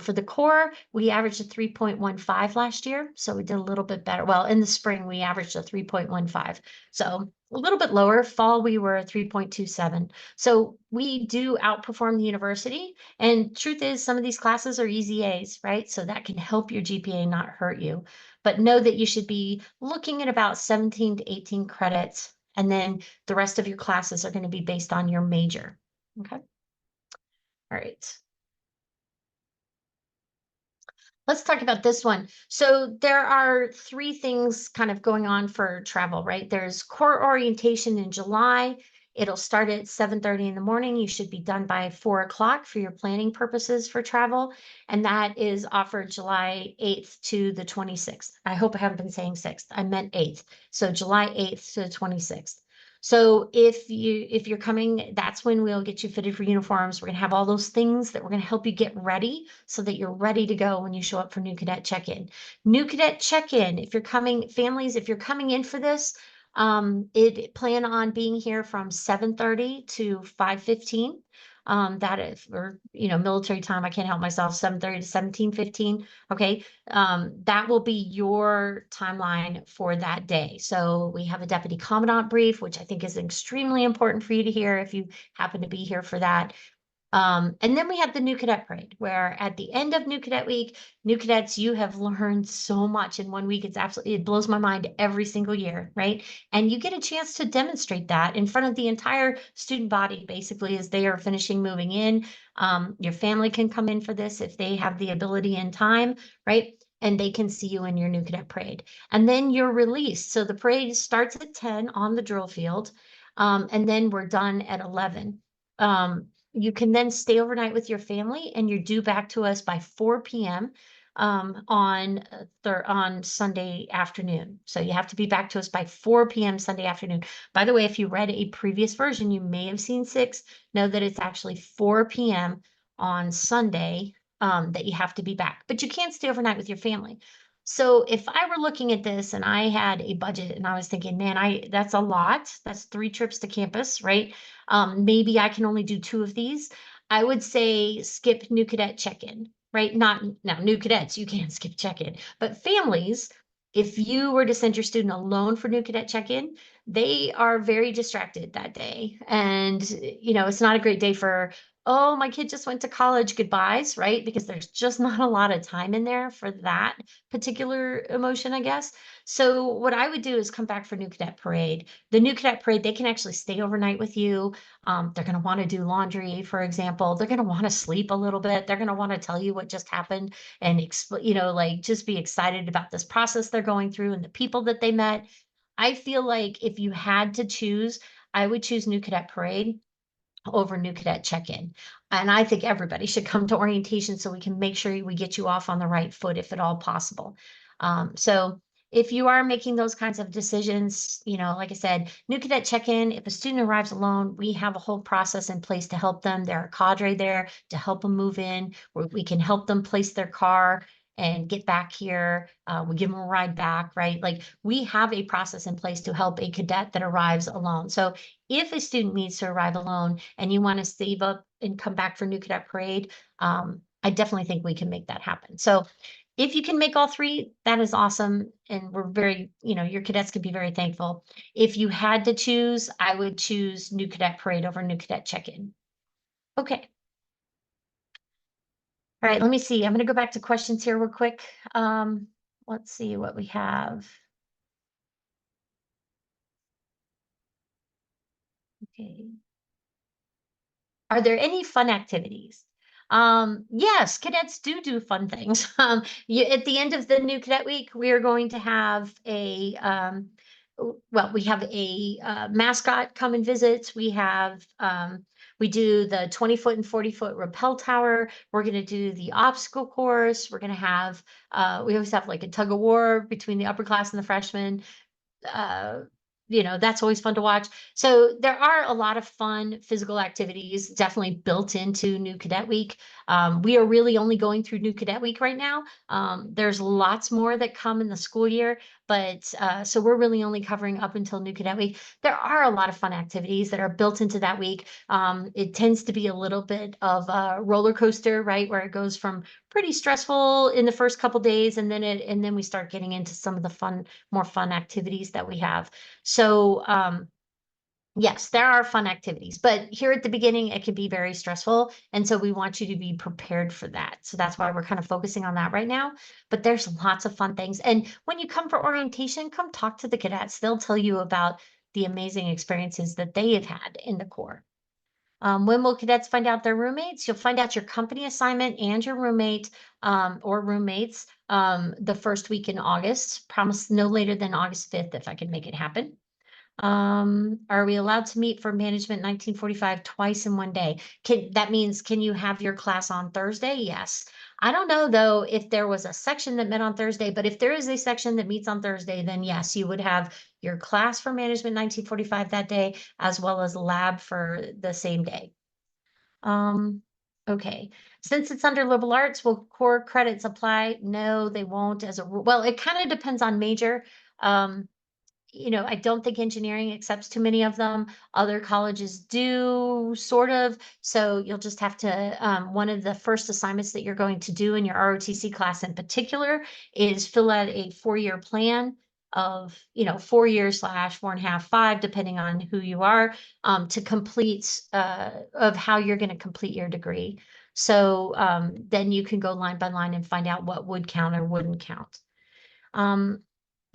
For the core, we averaged a 3.15 last year, so we did a little bit better. Well, in the spring, we averaged a 3.15, so a little bit lower. Fall, we were 3.27. So we do outperform the university. And truth is, some of these classes are easy A's, right? So that can help your GPA, not hurt you. But know that you should be looking at about 17 to 18 credits. And then the rest of your classes are going to be based on your major. Okay. All right. Let's talk about this one. So there are 3 things kind of going on for travel, right? There's core orientation in July. It'll start at 7:30 in the morning. You should be done by 4 o'clock for your planning purposes for travel. And that is offered July 8th to the 26th. I hope I haven't been saying 6th. I meant 8th. So July 8th to the 26th. So if you're coming, that's when we'll get you fitted for uniforms. We're gonna have all those things that we're gonna help you get ready so that you're ready to go when you show up for new cadet check-in. New cadet check-in, if you're coming, families, if you're coming in for this, plan on being here from 7:30 to 5:15. That is, or military time, I can't help myself, 7:30 to 17:15. Okay. That will be your timeline for that day. So we have a deputy commandant brief, which I think is extremely important for you to hear if you happen to be here for that. And then we have the new cadet parade, where at the end of new cadet week, new cadets, you have learned so much in 1 week. It blows my mind every single year, right? And you get a chance to demonstrate that in front of the entire student body, basically, as they are finishing moving in. Your family can come in for this if they have the ability and time, right? And they can see you in your new cadet parade. And then you're released. So the parade starts at 10 on the drill field, and then we're done at 11. You can then stay overnight with your family, and you're due back to us by 4 p.m. On Sunday afternoon. So you have to be back to us by 4 p.m. Sunday afternoon. By the way, if you read a previous version, you may have seen 6. Know that it's actually 4 p.m. on Sunday that you have to be back, but you can't stay overnight with your family. So if I were looking at this and I had a budget and I was thinking, man, that's a lot. That's 3 trips to campus, right? Maybe I can only do 2 of these. I would say skip new cadet check-in, right? Not now, new cadets, you can't skip check-in, but families, if you were to send your student alone for new cadet check-in, they are very distracted that day. And, it's not a great day for, oh, my kid just went to college, goodbyes, right? Because there's just not a lot of time in there for that particular emotion, I guess. So what I would do is come back for new cadet parade. The new cadet parade, they can actually stay overnight with you. They're going to want to do laundry, for example. They're going to want to sleep a little bit. They're going to want to tell you what just happened and just be excited about this process they're going through and the people that they met. I feel like if you had to choose, I would choose new cadet parade over new cadet check-in. And I think everybody should come to orientation so we can make sure we get you off on the right foot if at all possible. So if you are making those kinds of decisions, like I said, new cadet check-in, if a student arrives alone, we have a whole process in place to help them. There are cadre there to help them move in, where we can help them place their car and get back here. We give them a ride back, right? Like, we have a process in place to help a cadet that arrives alone. So if a student needs to arrive alone and you want to save up and come back for new cadet parade, I definitely think we can make that happen. So if you can make all three, that is awesome. And we're very, your cadets can be very thankful. If you had to choose, I would choose new cadet parade over new cadet check-in. Okay. All right, let me see. I'm going to go back to questions here real quick. Let's see what we have. Okay. Are there any fun activities? Yes, cadets do fun things. At the end of the new cadet week, we are going to have we have a mascot come and visit. We do the 20-foot and 40-foot rappel tower. We're going to do the obstacle course. We're going to have, we always have like a tug of war between the upper class and the freshmen. uh that's always fun to watch. So there are a lot of fun physical activities definitely built into new cadet week. We are really only going through new cadet week right now. There's lots more that come in the school year, but so we're really only covering up until new cadet week. There are a lot of fun activities that are built into that week. It tends to be a little bit of a roller coaster, right, where it goes from pretty stressful in the first couple days, and then we start getting into some of the more fun activities that we have. So, yes, there are fun activities, but here at the beginning, it can be very stressful. And so we want you to be prepared for that. So that's why we're kind of focusing on that right now. But there's lots of fun things. And when you come for orientation, come talk to the cadets. They'll tell you about the amazing experiences that they have had in the Corps. When will cadets find out their roommates? You'll find out your company assignment and your roommate or roommates the first week in August. Promise no later than August 5th if I can make it happen. Are we allowed to meet for management 1945 twice in one day? That means, can you have your class on Thursday? Yes. I don't know though if there was a section that met on Thursday, but if there is a section that meets on Thursday, then yes, you would have your class for management 1945 that day, as well as lab for the same day. Okay. Since it's under liberal arts, will core credits apply? No, they won't as a rule. Well, it kind of depends on major. Um, I don't think engineering accepts too many of them. Other colleges do, sort of. So you'll just have to, one of the first assignments that you're going to do in your ROTC class in particular is fill out a 4-year plan of, 4 years / 4.5, 5, depending on who you are, to complete, of how you're going to complete your degree. So then you can go line by line and find out what would count or wouldn't count.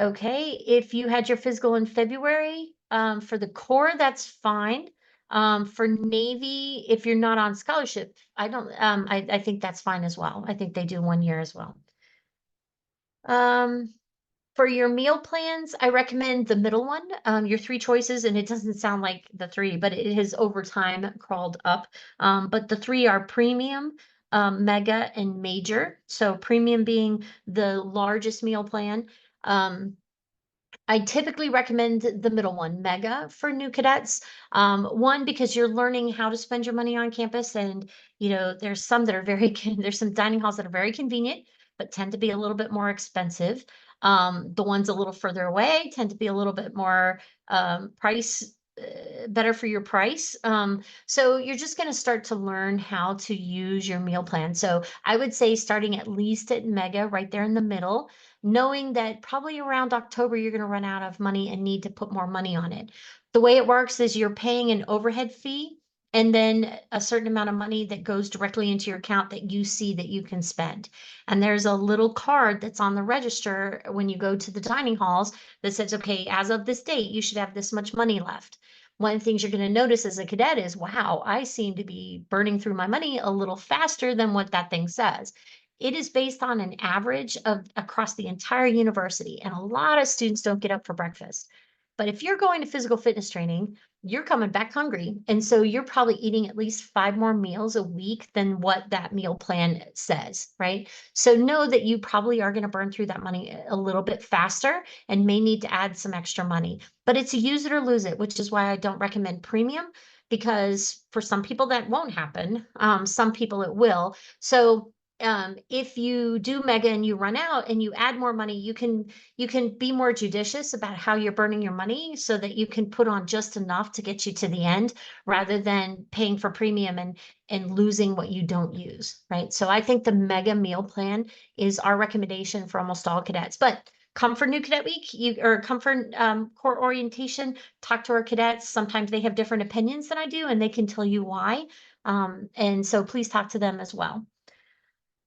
Okay, if you had your physical in February, for the Corps, that's fine. For Navy, if you're not on scholarship, I don't, I think that's fine as well. I think they do 1 year as well. For your meal plans, I recommend the middle one, your 3 choices, and it doesn't sound like the 3, but it has over time crawled up. But the 3 are premium, mega, and major. So premium being the largest meal plan. I typically recommend the middle one, mega, for new cadets. One, because you're learning how to spend your money on campus, and there's some that are there's some dining halls that are very convenient, but tend to be a little bit more expensive. The ones a little further away tend to be a little bit more price better for your price. So you're just going to start to learn how to use your meal plan. So I would say starting at least at mega, right there in the middle, knowing that probably around October, you're going to run out of money and need to put more money on it. The way it works is you're paying an overhead fee and then a certain amount of money that goes directly into your account that you see that you can spend. And there's a little card that's on the register when you go to the dining halls that says, okay, as of this date, you should have this much money left. One of the things you're going to notice as a cadet is, wow, I seem to be burning through my money a little faster than what that thing says. It is based on an average of across the entire university, and a lot of students don't get up for breakfast. But if you're going to physical fitness training, you're coming back hungry. And so you're probably eating at least 5 more meals a week than what that meal plan says, right? So know that you probably are going to burn through that money a little bit faster and may need to add some extra money. But it's a use it or lose it, which is why I don't recommend premium, because for some people that won't happen. Some people it will. So if you do mega and you run out and you add more money, you can be more judicious about how you're burning your money so that you can put on just enough to get you to the end rather than paying for premium and losing what you don't use, right? So I think the mega meal plan is our recommendation for almost all cadets. But come for new cadet week, or come for core orientation, talk to our cadets. Sometimes they have different opinions than I do, and they can tell you why. And so please talk to them as well.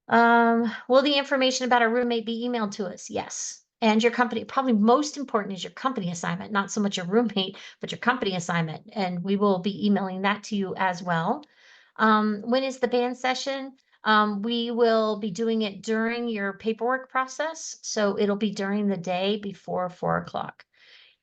Will the information about our roommate be emailed to us? Yes. And your company, probably most important is your company assignment, not so much your roommate, but your company assignment. And we will be emailing that to you as well. When is the band session? We will be doing it during your paperwork process. So it'll be during the day before 4 o'clock.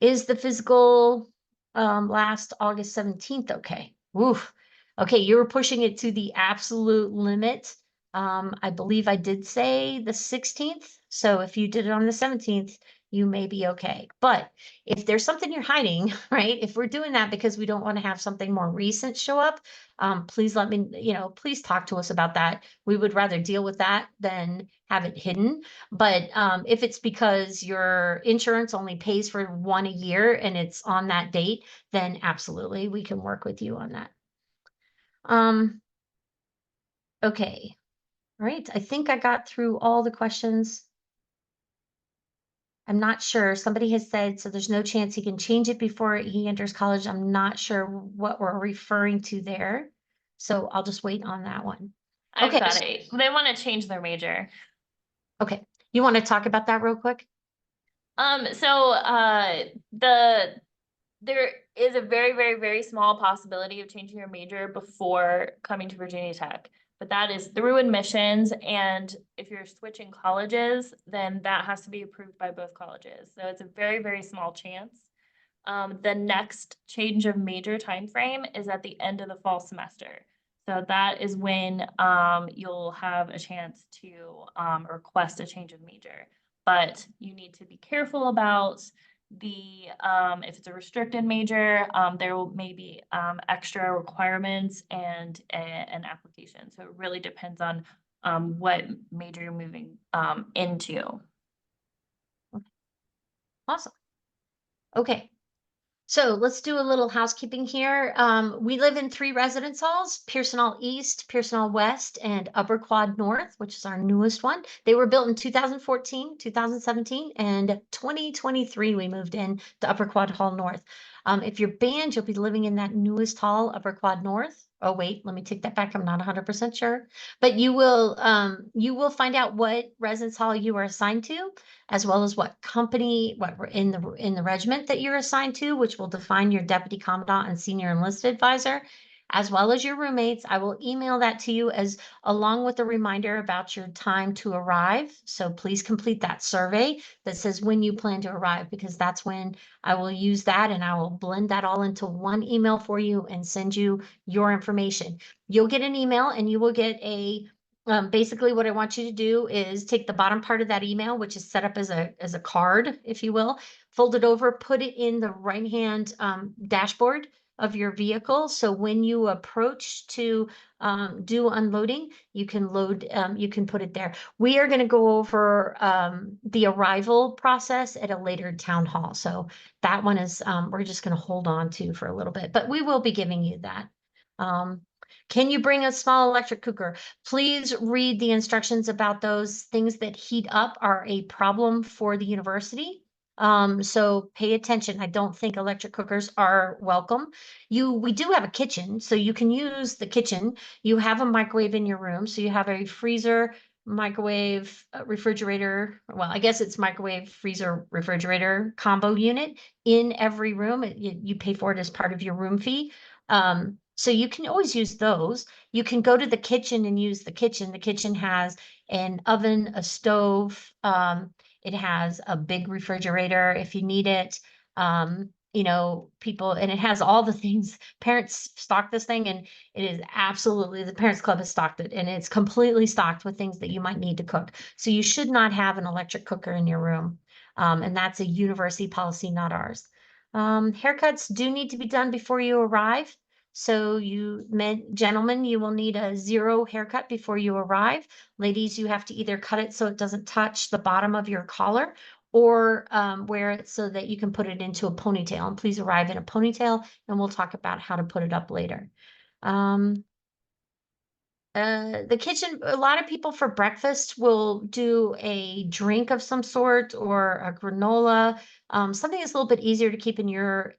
Is the physical last August 17th? Okay. Oof. Okay, you were pushing it to the absolute limit. I believe I did say the 16th. So if you did it on the 17th, you may be okay. But if there's something you're hiding, right? If we're doing that because we don't want to have something more recent show up, please let me, please talk to us about that. We would rather deal with that than have it hidden. But if it's because your insurance only pays for one a year and it's on that date, then absolutely we can work with you on that. Okay. All right. I think I got through all the questions. I'm not sure. Somebody has said, so there's no chance he can change it before he enters college. I'm not sure what we're referring to there. So I'll just wait on that one. I've Okay. got it. They want to change their major. Okay. You want to talk about that real quick? There is a very, very, very small possibility of changing your major before coming to Virginia Tech, but that is through admissions. And if you're switching colleges, then that has to be approved by both colleges. So it's a very, very small chance. The next change of major timeframe is at the end of the fall semester. So that is when you'll have a chance to request a change of major. But you need to be careful about the if it's a restricted major, there may be extra requirements and an application. So it really depends on what major you're moving into. Awesome. Okay. So let's do a little housekeeping here. We live in 3 residence halls: Pearson Hall East, Pearson Hall West, and Upper Quad North, which is our newest one. They were built in 2014, 2017, and 2023 we moved in to Upper Quad Hall North. If you're band, you'll be living in that newest hall, Upper Quad North. Oh, wait, let me take that back. I'm not 100% sure. But you will find out what residence hall you are assigned to, as well as what company, what in the regiment that you're assigned to, which will define your deputy commandant and senior enlisted advisor, as well as your roommates. I will email that to you as along with a reminder about your time to arrive. So please complete that survey that says when you plan to arrive, because that's when I will use that and I will blend that all into one email for you and send you your information. You'll get an email and you will get basically what I want you to do is take the bottom part of that email, which is set up as a card, if you will, fold it over, put it in the right-hand dashboard of your vehicle. So when you approach to do unloading, you can put it there. We are going to go over the arrival process at a later town hall. So that one is, we're just going to hold on to for a little bit, but we will be giving you that. Can you bring a small electric cooker? Please read the instructions about those. Things that heat up are a problem for the university. So pay attention. I don't think electric cookers are welcome. We do have a kitchen, so you can use the kitchen. You have a microwave in your room, so you have a freezer, microwave, refrigerator. Well, I guess it's microwave, freezer, refrigerator combo unit in every room. You pay for it as part of your room fee. So you can always use those. You can go to the kitchen and use the kitchen. The kitchen has an oven, a stove. It has a big refrigerator if you need it. People, and it has all the things. Parents stock this thing, and it is absolutely, the Parents Club has stocked it, and it's completely stocked with things that you might need to cook. So you should not have an electric cooker in your room. And that's a university policy, not ours. Haircuts do need to be done before you arrive. So gentlemen, you will need a zero haircut before you arrive. Ladies, you have to either cut it so it doesn't touch the bottom of your collar, or wear it so that you can put it into a ponytail. And please arrive in a ponytail, and we'll talk about how to put it up later. The kitchen, a lot of people for breakfast will do a drink of some sort or a granola, something that's a little bit easier to keep in your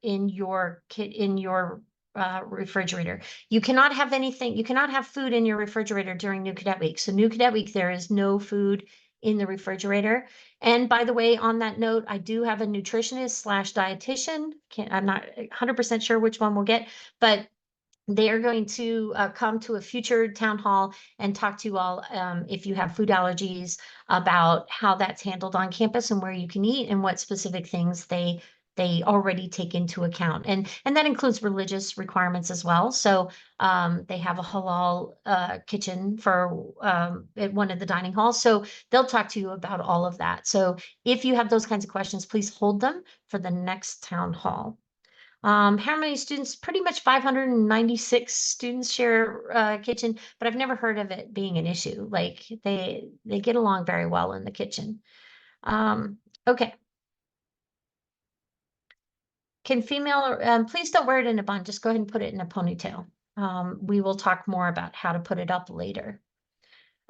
refrigerator. You cannot have food in your refrigerator during New Cadet Week. So New Cadet Week, there is no food in the refrigerator. And by the way, on that note, I do have a nutritionist slash dietitian. I'm not 100% sure which one we'll get, but they are going to come to a future town hall and talk to you all, if you have food allergies, about how that's handled on campus and where you can eat and what specific things they already take into account. And that includes religious requirements as well. So they have a halal kitchen at one of the dining halls. So they'll talk to you about all of that. So if you have those kinds of questions, please hold them for the next town hall. How many students? Pretty much 596 students share a kitchen, but I've never heard of it being an issue. Like they get along very well in the kitchen. Okay. Can female, please don't wear it in a bun. Just go ahead and put it in a ponytail. We will talk more about how to put it up later.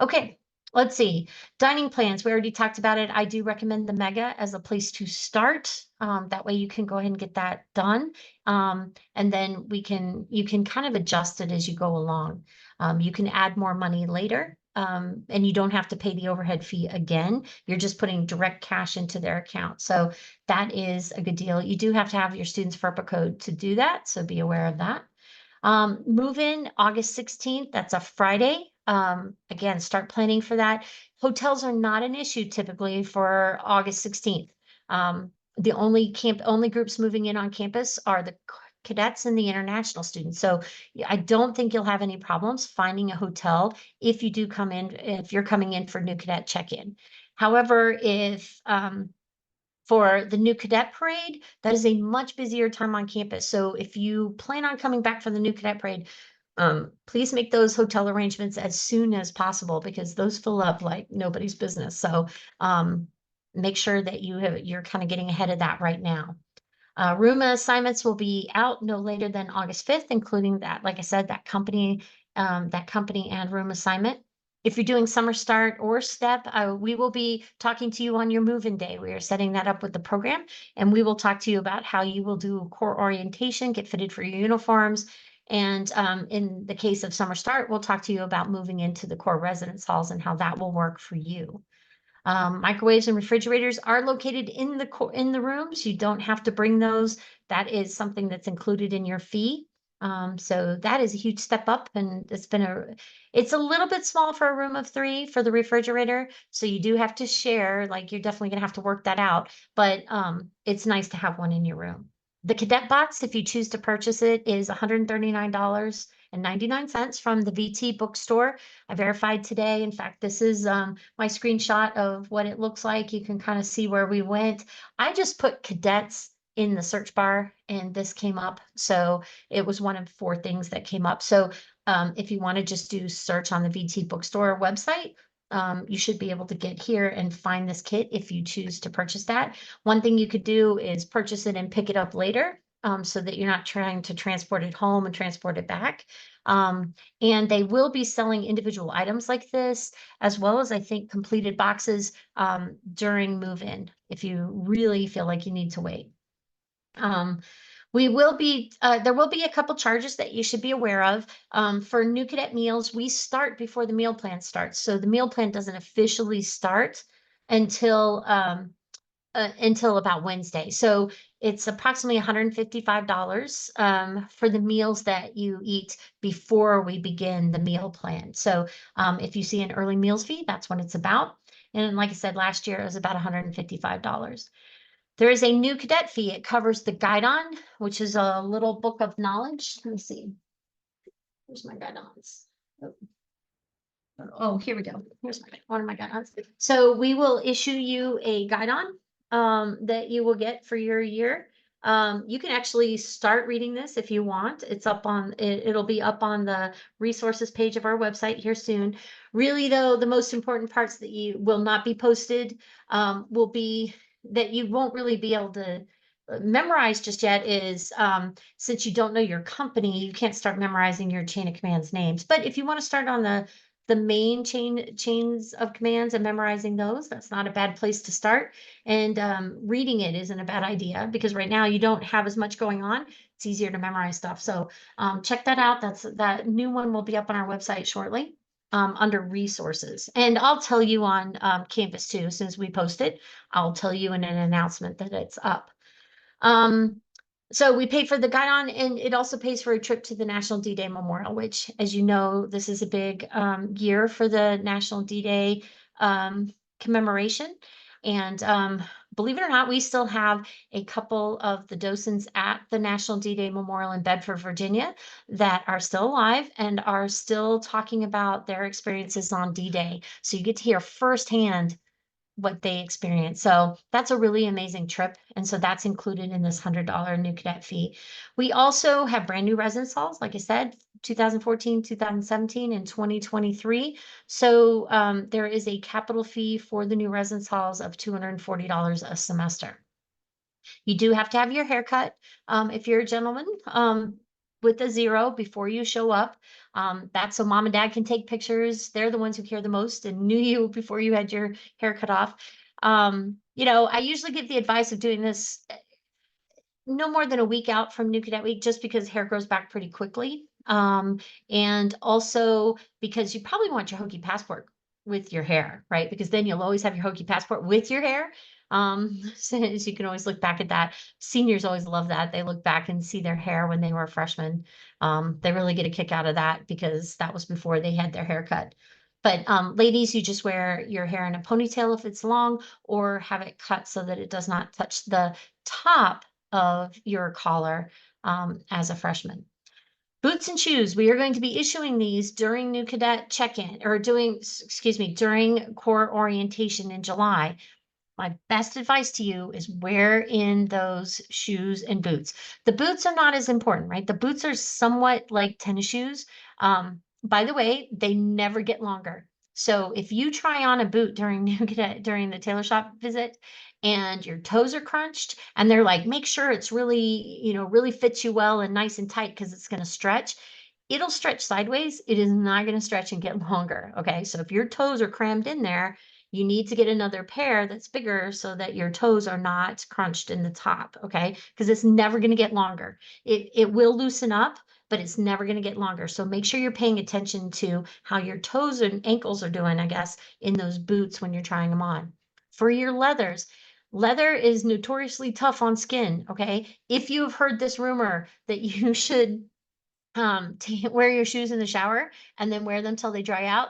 Okay, let's see. Dining plans, we already talked about it. I do recommend the Mega as a place to start. That way you can go ahead and get that done. And then you can kind of adjust it as you go along. You can add more money later. And you don't have to pay the overhead fee again. You're just putting direct cash into their account. So that is a good deal. You do have to have your student's FERPA code to do that. So be aware of that. Move in August 16th. That's a Friday. Again, start planning for that. Hotels are not an issue typically for August 16th. The only groups moving in on campus are the cadets and the international students. So I don't think you'll have any problems finding a hotel if you're coming in for new cadet check-in. However, if for the new cadet parade, that is a much busier time on campus. So if you plan on coming back for the new cadet parade, please make those hotel arrangements as soon as possible, because those fill up like nobody's business. So make sure that you're kind of getting ahead of that right now. Room assignments will be out no later than August 5th, including that, like I said, that company and room assignment. If you're doing summer start or step, we will be talking to you on your move-in day. We are setting that up with the program, and we will talk to you about how you will do core orientation, get fitted for your uniforms. And in the case of summer start, we'll talk to you about moving into the core residence halls and how that will work for you. Microwaves and refrigerators are located in the rooms. You don't have to bring those. That is something that's included in your fee. So that is a huge step up, and it's a little bit small for a room of 3 for the refrigerator. So you do have to share, like you're definitely gonna have to work that out, but it's nice to have one in your room. The cadet box, if you choose to purchase it, is $139.99 from the VT bookstore. I verified today. In fact, this is my screenshot of what it looks like. You can kind of see where we went. I just put cadets in the search bar and this came up. So it was one of 4 things that came up. So if you want to just do search on the VT bookstore website, you should be able to get here and find this kit if you choose to purchase that. One thing you could do is purchase it and pick it up later, so that you're not trying to transport it home and transport it back. And they will be selling individual items like this, as well as I think completed boxes during move-in, if you really feel like you need to wait. There will be a couple charges that you should be aware of. For new cadet meals, we start before the meal plan starts. So the meal plan doesn't officially start until about Wednesday. So it's approximately $155 for the meals that you eat before we begin the meal plan. So if you see an early meals fee, that's what it's about. And like I said, last year it was about $155. There is a new cadet fee. It covers the guidon, which is a little book of knowledge. Let me see. Where's my guidons? Oh, here we go. Here's one of my guidons. So we will issue you a guidon that you will get for your year. You can actually start reading this if you want. It's up on it'll be up on the resources page of our website here soon. Really, though, the most important parts that you will not be posted will be that you won't really be able to memorize just yet is since you don't know your company, you can't start memorizing your chain of commands names. But if you want to start on the main chains of commands and memorizing those, that's not a bad place to start. And reading it isn't a bad idea because right now you don't have as much going on. It's easier to memorize stuff. So check that out. That new one will be up on our website shortly under resources. And I'll tell you on Canvas too, since we post it, I'll tell you in an announcement that it's up. So we pay for the guidon, and it also pays for a trip to the National D-Day Memorial, which, as you know, this is a big year for the National D-Day commemoration. And believe it or not, we still have a couple of the docents at the National D-Day Memorial in Bedford, Virginia, that are still alive and are still talking about their experiences on D-Day. So you get to hear firsthand what they experience. So that's a really amazing trip. And so that's included in this $100 new cadet fee. We also have brand new residence halls, like I said, 2014, 2017, and 2023. So there is a capital fee for the new residence halls of $240 a semester. You do have to have your hair cut if you're a gentleman with a zero before you show up. That's so mom and dad can take pictures. They're the ones who care the most and knew you before you had your hair cut off. I usually give the advice of doing this no more than a week out from New Cadet Week, just because hair grows back pretty quickly. And also because you probably want your hokey passport with your hair, right? Because then you'll always have your hokey passport with your hair. So you can always look back at that. Seniors always love that. They look back and see their hair when they were freshmen. They really get a kick out of that because that was before they had their hair cut. But ladies, you just wear your hair in a ponytail if it's long, or have it cut so that it does not touch the top of your collar as a freshman. Boots and shoes, we are going to be issuing these during new cadet check-in or during core orientation in July. My best advice to you is wear in those shoes and boots. The boots are not as important, right? The boots are somewhat like tennis shoes. By the way, they never get longer. So if you try on a boot during during the tailor shop visit and your toes are crunched and they're like, make sure it's really, really fits you well and nice and tight because it's going to stretch. It'll stretch sideways. It is not going to stretch and get longer. Okay. So if your toes are crammed in there, you need to get another pair that's bigger so that your toes are not crunched in the top, okay? Because it's never going to get longer. It will loosen up, but it's never going to get longer. So make sure you're paying attention to how your toes and ankles are doing, I guess, in those boots when you're trying them on. For your leathers, leather is notoriously tough on skin, okay? If you've heard this rumor that you should wear your shoes in the shower and then wear them till they dry out,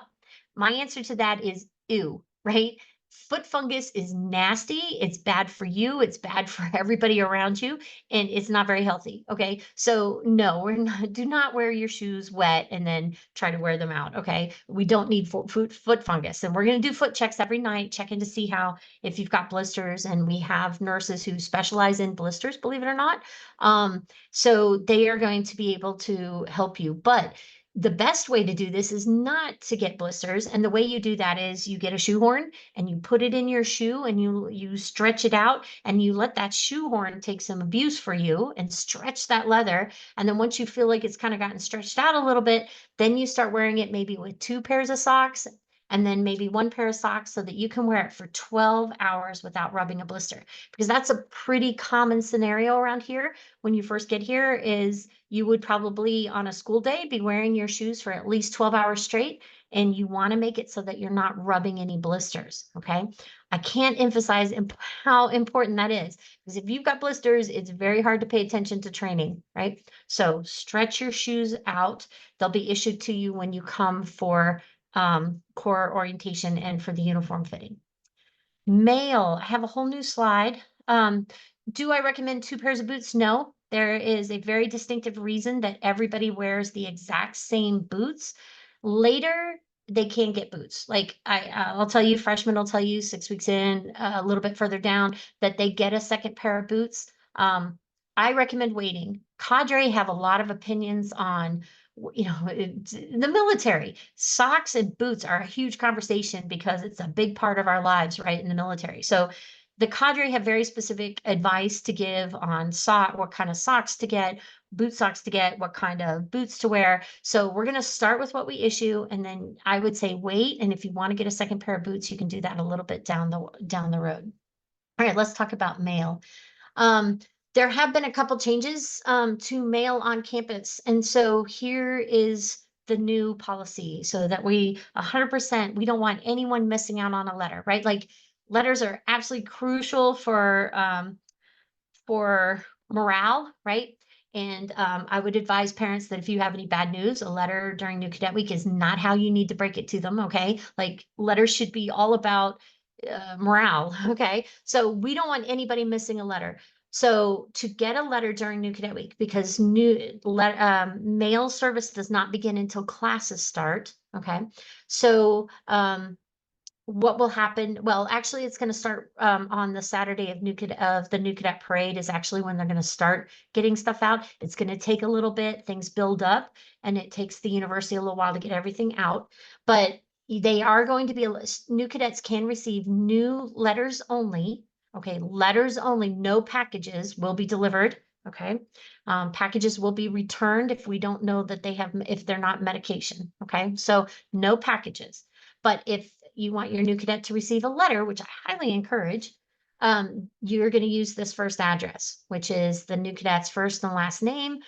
my answer to that is ew, right? Foot fungus is nasty. It's bad for you. It's bad for everybody around you, and it's not very healthy. Okay. So no, do not wear your shoes wet and then try to wear them out. Okay. We don't need foot fungus. And we're going to do foot checks every night, checking to see if you've got blisters, and we have nurses who specialize in blisters, believe it or not. So they are going to be able to help you. But the best way to do this is not to get blisters. And the way you do that is you get a shoehorn and you put it in your shoe and you stretch it out and you let that shoehorn take some abuse for you and stretch that leather. And then once you feel like it's kind of gotten stretched out a little bit, then you start wearing it maybe with 2 pairs of socks and then maybe 1 pair of socks so that you can wear it for 12 hours without rubbing a blister. Because that's a pretty common scenario around here when you first get here is you would probably on a school day be wearing your shoes for at least 12 hours straight, and you want to make it so that you're not rubbing any blisters. Okay. I can't emphasize how important that is, because if you've got blisters, it's very hard to pay attention to training, right? So stretch your shoes out. They'll be issued to you when you come for core orientation and for the uniform fitting. Mail, I have a whole new slide Do I recommend two pairs of boots? No. There is a very distinctive reason that everybody wears the exact same boots. Later, they can get boots. Like I'll tell you, freshmen will tell you 6 weeks in, a little bit further down, that they get a second pair of boots. I recommend waiting. Cadre have a lot of opinions on, the military. Socks and boots are a huge conversation because it's a big part of our lives, right, in the military. So the cadre have very specific advice to give on what kind of socks to get, boot socks to get, what kind of boots to wear. So we're going to start with what we issue, and then I would say wait. And if you want to get a second pair of boots, you can do that a little bit down the road. All right, let's talk about mail. Um, there have been a couple changes to mail on campus, and so here is the new policy, so that we 100%, we don't want anyone missing out on a letter, right? Like letters are absolutely crucial for morale, right? And I would advise parents that if you have any bad news, a letter during New Cadet Week is not how you need to break it to them, okay? Like letters should be all about morale, okay? So we don't want anybody missing a letter. So to get a letter during New Cadet Week, because mail service does not begin until classes start, okay? So what will happen? Well, actually, it's going to start on the Saturday of the New Cadet Parade is actually when they're going to start getting stuff out. It's going to take a little bit. Things build up, and it takes the university a little while to get everything out. But they are going to be new cadets can receive new letters only. Okay, letters only. No packages will be delivered. Okay, packages will be returned if we don't know that if they're not medication. Okay, so no packages. But if you want your new cadet to receive a letter, which I highly encourage, you're going to use this first address, which is the new cadet's first and last name.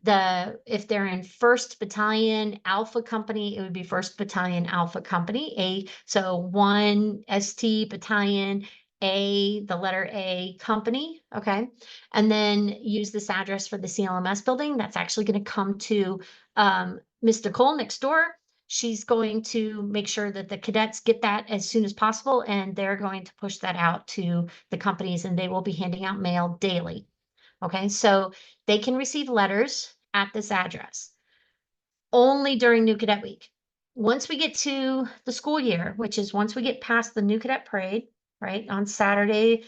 If they're in 1st Battalion Alpha Company, it would be 1st Battalion Alpha Company. So 1 ST Battalion, the letter A Company, okay? And then use this address for the CLMS building. That's actually going to come to Mr. Cole next door. She's going to make sure that the cadets get that as soon as possible, and they're going to push that out to the companies, and they will be handing out mail daily. Okay, so they can receive letters at this address only during New Cadet Week. Once we get to the school year, which is once we get past the New Cadet Parade, right, on Saturday,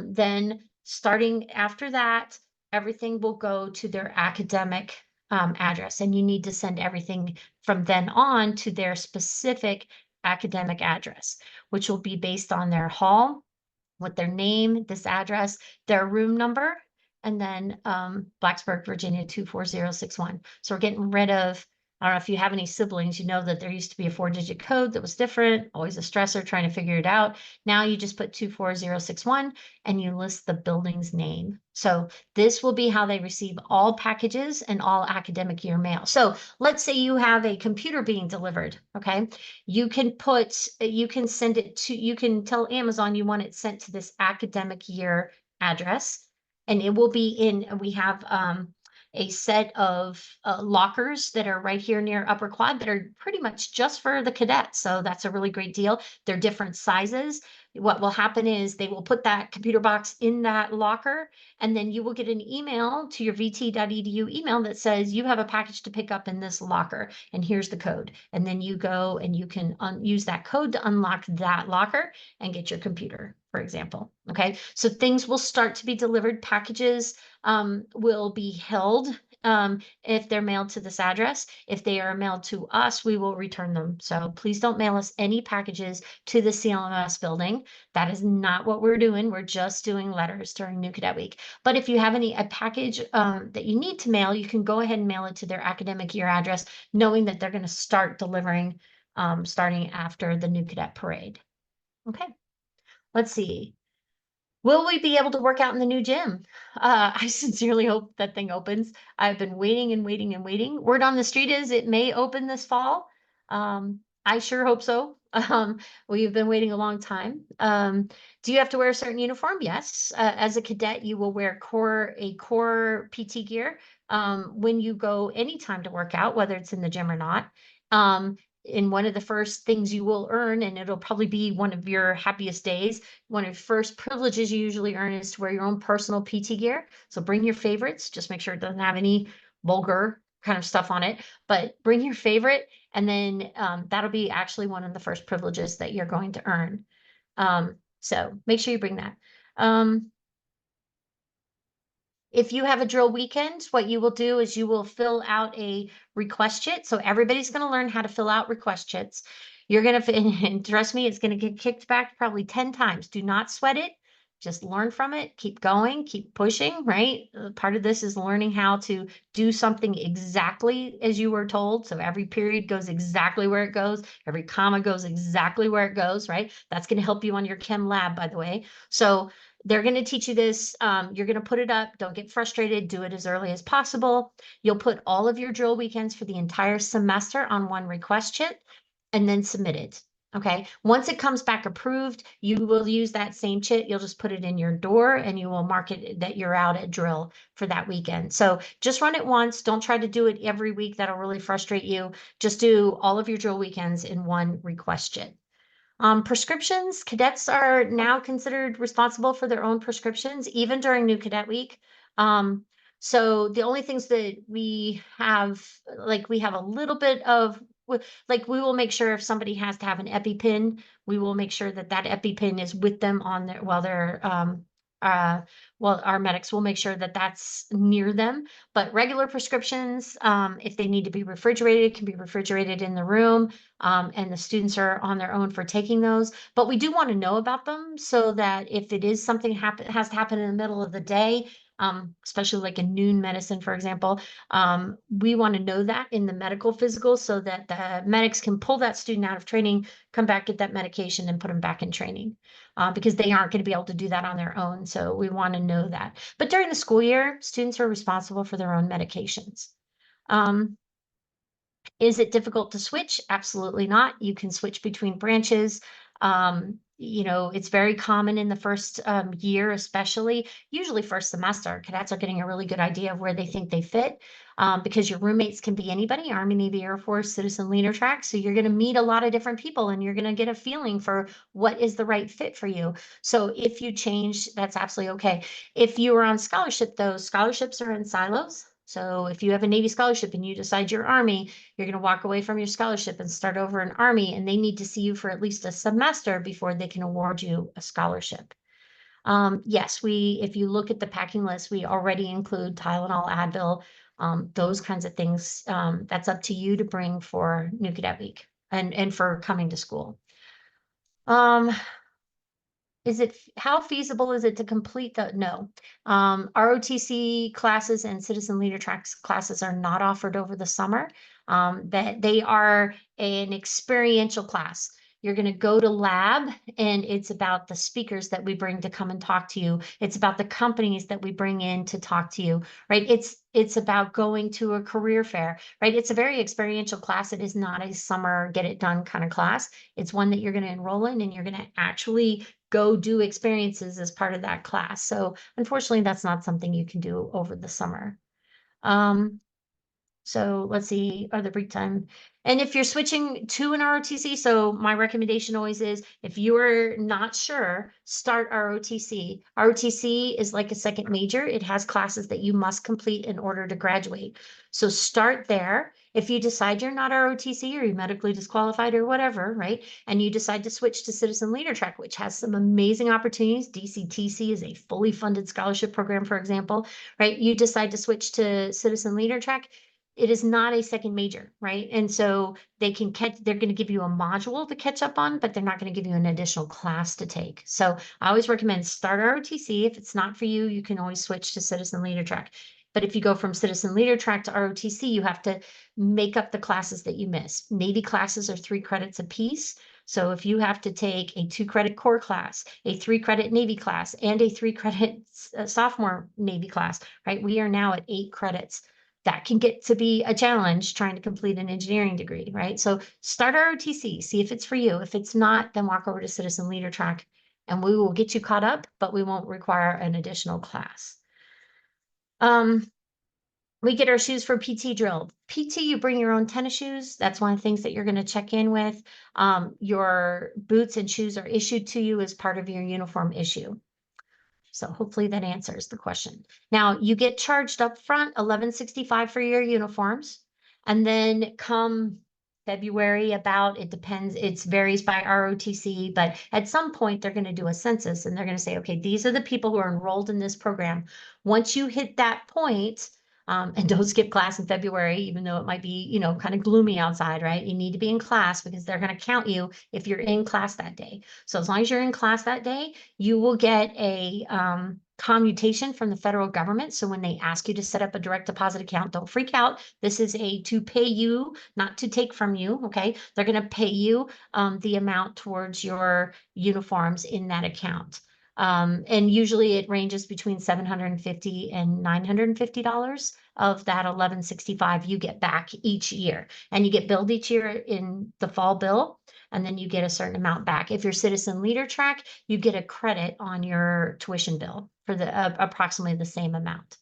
then starting after that, everything will go to their academic address, and you need to send everything from then on to their specific academic address, which will be based on their hall, with their name, this address, their room number, and then Blacksburg, Virginia 24061. So we're getting rid of, I don't know if you have any siblings, you know that there used to be a 4-digit code that was different, always a stressor trying to figure it out. Now you just put 24061 and you list the building's name. So this will be how they receive all packages and all academic year mail. So let's say you have a computer being delivered, okay? You can send it to, you can tell Amazon you want it sent to this academic year address, and it will be we have a set of lockers that are right here near Upper Quad that are pretty much just for the cadets. So that's a really great deal. They're different sizes. What will happen is they will put that computer box in that locker, and then you will get an email to your vt.edu email that says you have a package to pick up in this locker, and here's the code. And then you go and you can use that code to unlock that locker and get your computer, for example. Okay, so things will start to be delivered. Packages will be held if they're mailed to this address. If they are mailed to us, we will return them. So please don't mail us any packages to the CLMS building. That is not what we're doing. We're just doing letters during New Cadet Week. But if you have a package that you need to mail, you can go ahead and mail it to their academic year address, knowing that they're going to start delivering starting after the New Cadet Parade. Okay, let's see. Will we be able to work out in the new gym? I sincerely hope that thing opens. I've been waiting and waiting and waiting. Word on the street is it may open this fall. I sure hope so. We've been waiting a long time. Do you have to wear a certain uniform? Yes. As a cadet, you will wear a core PT gear when you go anytime to work out, whether it's in the gym or not. in one of the first things you will earn, and it'll probably be one of your happiest days, one of the first privileges you usually earn is to wear your own personal PT gear. So bring your favorites, just make sure it doesn't have any vulgar kind of stuff on it, but bring your favorite, and then that'll be actually one of the first privileges that you're going to earn. So make sure you bring that. If you have a drill weekend, what you will do is you will fill out a request sheet. So everybody's going to learn how to fill out request sheets. You're going to, and trust me, it's going to get kicked back probably 10 times. Do not sweat it. Just learn from it. Keep going, keep pushing, right? Part of this is learning how to do something exactly as you were told. So every period goes exactly where it goes. Every comma goes exactly where it goes, right? That's going to help you on your chem lab, by the way. So they're going to teach you this. You're going to put it up. Don't get frustrated. Do it as early as possible. You'll put all of your drill weekends for the entire semester on one request sheet and then submit it. Okay. Once it comes back approved, you will use that same chit. You'll just put it in your door and you will mark it that you're out at drill for that weekend. So just run it once. Don't try to do it every week. That'll really frustrate you. Just do all of your drill weekends in one request chit. Prescriptions, cadets are now considered responsible for their own prescriptions, even during New Cadet Week. So the only things that we have, like we have a little bit of, like we will make sure if somebody has to have an EpiPen, we will make sure that that EpiPen is with them on their, while they're, well, our medics will make sure that that's near them. But regular prescriptions, if they need to be refrigerated, can be refrigerated in the room. And the students are on their own for taking those. But we do want to know about them so that if it is something has to happen in the middle of the day, especially like a noon medicine, for example, we want to know that in the medical physical so that the medics can pull that student out of training, come back, get that medication, and put them back in training because they aren't going to be able to do that on their own. So we want to know that. But during the school year, students are responsible for their own medications. Is it difficult to switch? Absolutely not. You can switch between branches. It's very common in the first year, especially usually first semester. Cadets are getting a really good idea of where they think they fit because your roommates can be anybody, Army, Navy, Air Force, Citizen Leader Track. So you're going to meet a lot of different people and you're going to get a feeling for what is the right fit for you. So if you change, that's absolutely okay. If you are on scholarship, those scholarships are in silos. So if you have a Navy scholarship and you decide you're Army, you're going to walk away from your scholarship and start over in Army, and they need to see you for at least a semester before they can award you a scholarship. Yes, if you look at the packing list, we already include Tylenol, Advil, those kinds of things. That's up to you to bring for New Cadet Week and for coming to school. How feasible is it to complete the, no. ROTC classes and Citizen Leader Tracks classes are not offered over the summer. That they are an experiential class. You're going to go to lab and it's about the speakers that we bring to come and talk to you. It's about the companies that we bring in to talk to you, right? It's about going to a career fair, right? It's a very experiential class. It is not a summer get it done kind of class. It's one that you're going to enroll in and you're going to actually go do experiences as part of that class. So unfortunately, that's not something you can do over the summer. So let's see, are the break time. And if you're switching to an ROTC, so my recommendation always is if you're not sure, start ROTC. ROTC is like a second major. It has classes that you must complete in order to graduate. So start there. If you decide you're not ROTC or you're medically disqualified or whatever, right? And you decide to switch to Citizen Leader Track, which has some amazing opportunities. DCTC is a fully funded scholarship program, for example, right? You decide to switch to Citizen Leader Track. It is not a second major, right? And so they're going to give you a module to catch up on, but they're not going to give you an additional class to take. So I always recommend start ROTC. If it's not for you, you can always switch to Citizen Leader Track. But if you go from Citizen Leader Track to ROTC, you have to make up the classes that you miss. Navy classes are 3 credits apiece. So if you have to take a 2-credit core class, a 3-credit Navy class, and a 3-credit sophomore Navy class, right? We are now at 8 credits. That can get to be a challenge trying to complete an engineering degree, right? So start ROTC, see if it's for you. If it's not, then walk over to Citizen Leader Track and we will get you caught up, but we won't require an additional class. We get our shoes for PT drill. PT, you bring your own tennis shoes. That's one of the things that you're going to check in with. Your boots and shoes are issued to you as part of your uniform issue. So hopefully that answers the question. Now you get charged up front, $11.65 for your uniforms. And then come February about, it depends, it varies by ROTC, but at some point they're going to do a census and they're going to say, okay, these are the people who are enrolled in this program. Once you hit that point, and don't skip class in February, even though it might be, kind of gloomy outside, right? You need to be in class because they're going to count you if you're in class that day. So as long as you're in class that day, you will get a commutation from the federal government. So when they ask you to set up a direct deposit account, don't freak out. This is to pay you, not to take from you. Okay. They're going to pay you the amount towards your uniforms in that account. And usually it ranges between $750 and $950 of that $11.65 you get back each year. And you get billed each year in the fall bill, and then you get a certain amount back. If you're citizen leader track, you get a credit on your tuition bill for the approximately the same amount.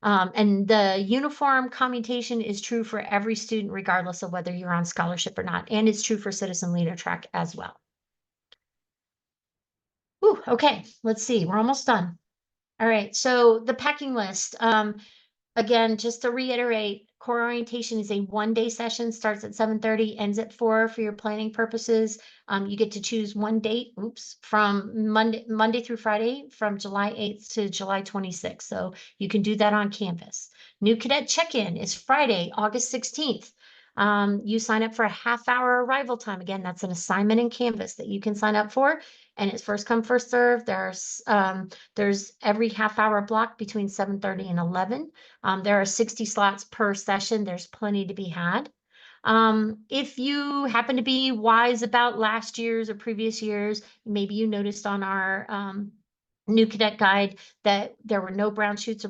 And the uniform commutation is true for every student, regardless of whether you're on scholarship or not. And it's true for citizen leader track as well. Ooh, okay, let's see. We're almost done. All right, so the packing list. Again, just to reiterate, core orientation is a one-day session, starts at 7:30, ends at 4 for your planning purposes. You get to choose one date, from Monday through Friday, from July 8th to July 26th. So you can do that on Canvas. New cadet check-in is Friday, August 16th. You sign up for a half-hour arrival time. Again, that's an assignment in Canvas that you can sign up for, and it's first come, first serve. There's every half-hour block between 7:30 and 11. There are 60 slots per session. There's plenty to be had. If you happen to be wise about last year's or previous years, maybe you noticed on our new cadet guide that there were no brown shoes or